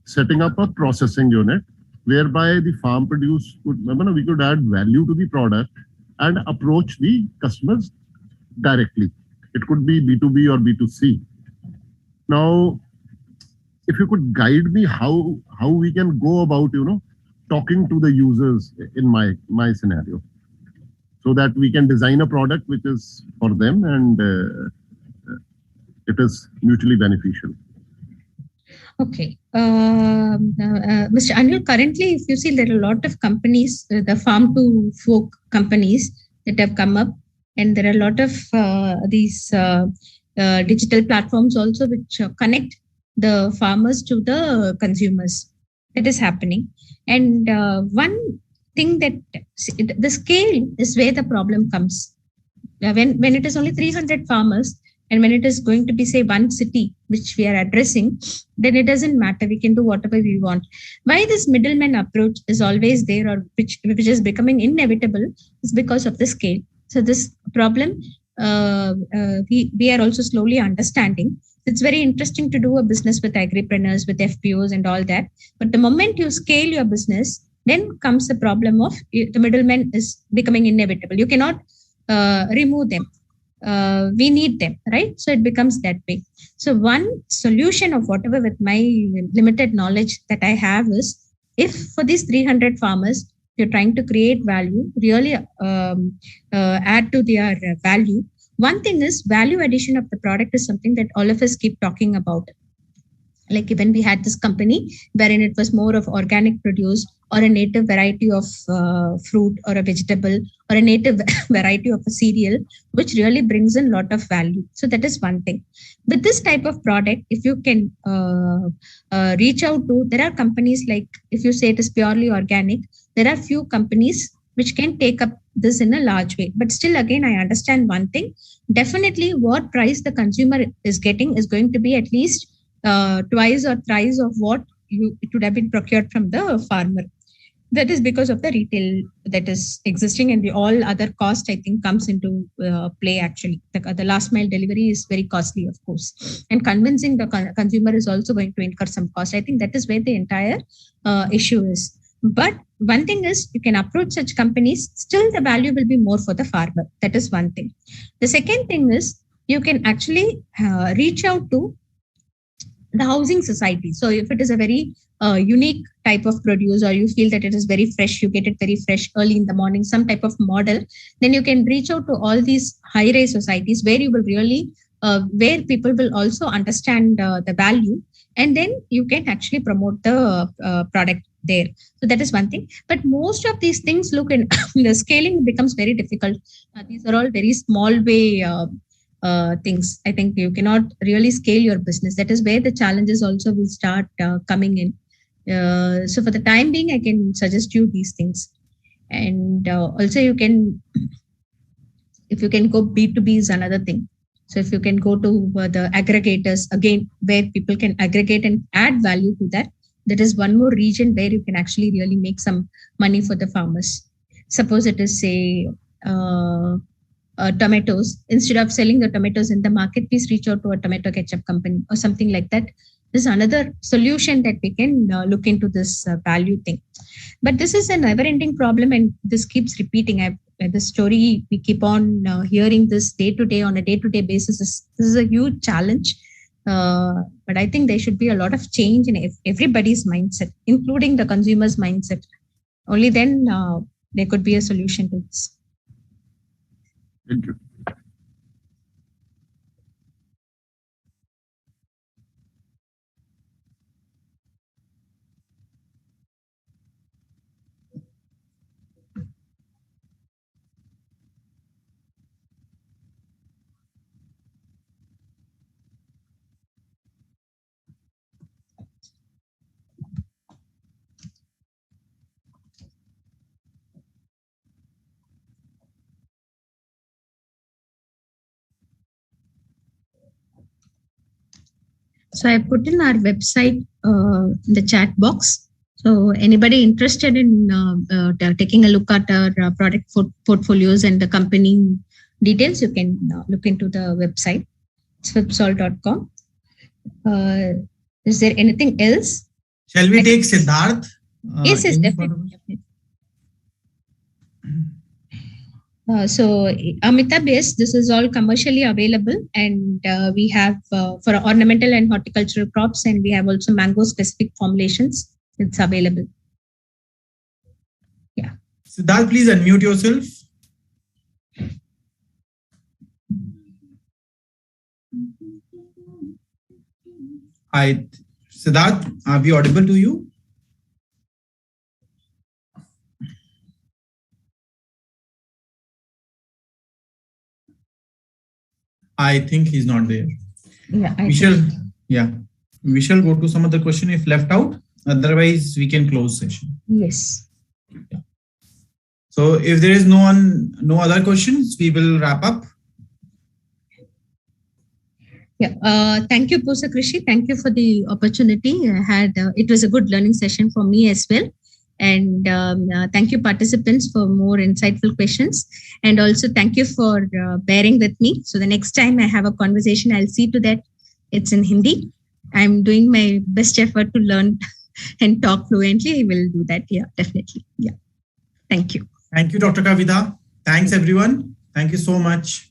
setting up a processing unit whereby the farm produce we could add value to the product and approach the customers directly. It could be B2B or B2C. Now, if you could guide me how we can go about talking to the users in my scenario, so that we can design a product which is for them and it is mutually beneficial. Okay. Mr. Anil, currently, if you see, there are a lot of companies, the farm to fork companies that have come up, and there are a lot of these digital platforms also which connect the farmers to the consumers. That is happening. And one thing that the scale is where the problem comes. When it is only 300 farmers, and when it is going to be, say, one city, which we are addressing, then it doesn't matter. We can do whatever we want. Why this middleman approach is always there, or which is becoming inevitable, is because of the scale. So this problem, we are also slowly understanding. It's very interesting to do a business with agripreneurs, with FPOs and all that. But the moment you scale your business, then comes the problem of the middleman is becoming inevitable. You cannot remove them. We need them, right? So it becomes that way. So one solution of whatever with my limited knowledge that I have is, if for these 300 farmers, you're trying to create value, really add to their value. One thing is value addition of the product is something that all of us keep talking about. Like even we had this company wherein it was more of organic produce or a native variety of fruit or a vegetable or a native variety of a cereal, which really brings in a lot of value. So that is one thing. With this type of product, if you can reach out to, there are companies like, if you say it is purely organic, there are few companies which can take up this in a large way. But still, again, I understand one thing. Definitely what price the consumer is getting is going to be at least twice or thrice of what it would have been procured from the farmer. That is because of the retail that is existing, and the all other cost, I think, comes into play actually. The last mile delivery is very costly, of course. And convincing the consumer is also going to incur some cost. I think that is where the entire issue is. But one thing is, you can approach such companies, still the value will be more for the farmer. That is one thing. The second thing is, you can actually reach out to the housing society. So if it is a very unique type of produce, or you feel that it is very fresh, you get it very fresh early in the morning, some type of model, then you can reach out to all these high-rise societies where you will really, where people will also understand the value, and then you can actually promote the product there. So that is one thing. But most of these things look in the scaling becomes very difficult. These are all very small way things. I think you cannot really scale your business. That is where the challenges also will start coming in. So for the time being, I can suggest you these things. And also you can, if you can go B2B is another thing. So if you can go to the aggregators, again, where people can aggregate and add value to that, that is one more region where you can actually really make some money for the farmers. Suppose it is, say, tomatoes. Instead of selling the tomatoes in the market, please reach out to a tomato ketchup company or something like that. This is another solution that we can look into this value thing. But this is a never-ending problem, and this keeps repeating. The story, we keep on hearing this day to day on a day-to-day basis. This is a huge challenge. But I think there should be a lot of change in everybody's mindset, including the consumer's mindset. Only then there could be a solution to this. Thank you. So I put in our website the chat box. So anybody interested in taking a look at our product portfolios and the company details, you can look into the website. It's fibsol.com. Is there anything else? Shall we take Siddharth? Yes, definitely. So Amitabh, yes, this is all commercially available, and we have for ornamental and horticultural crops, and we have also mango specific formulations. It's available. Yeah. Siddharth, please unmute yourself. Siddharth, are we audible to you? I think he's not there. Yeah, we shall go to some other question if left out. Otherwise, we can close session. Yes. Yeah. So if there is no other questions, we will wrap up. Yeah. Thank you, Posa Krishi. Thank you for the opportunity. It was a good learning session for me as well. And thank you, participants, for more insightful questions. And also thank you for bearing with me. So the next time I have a conversation, I'll see to that it's in Hindi. I'm doing my best effort to learn and talk fluently. I will do that. Yeah, definitely. Yeah. Thank you. Thank you, Dr. Kavita. Thanks, everyone. Thank you so much.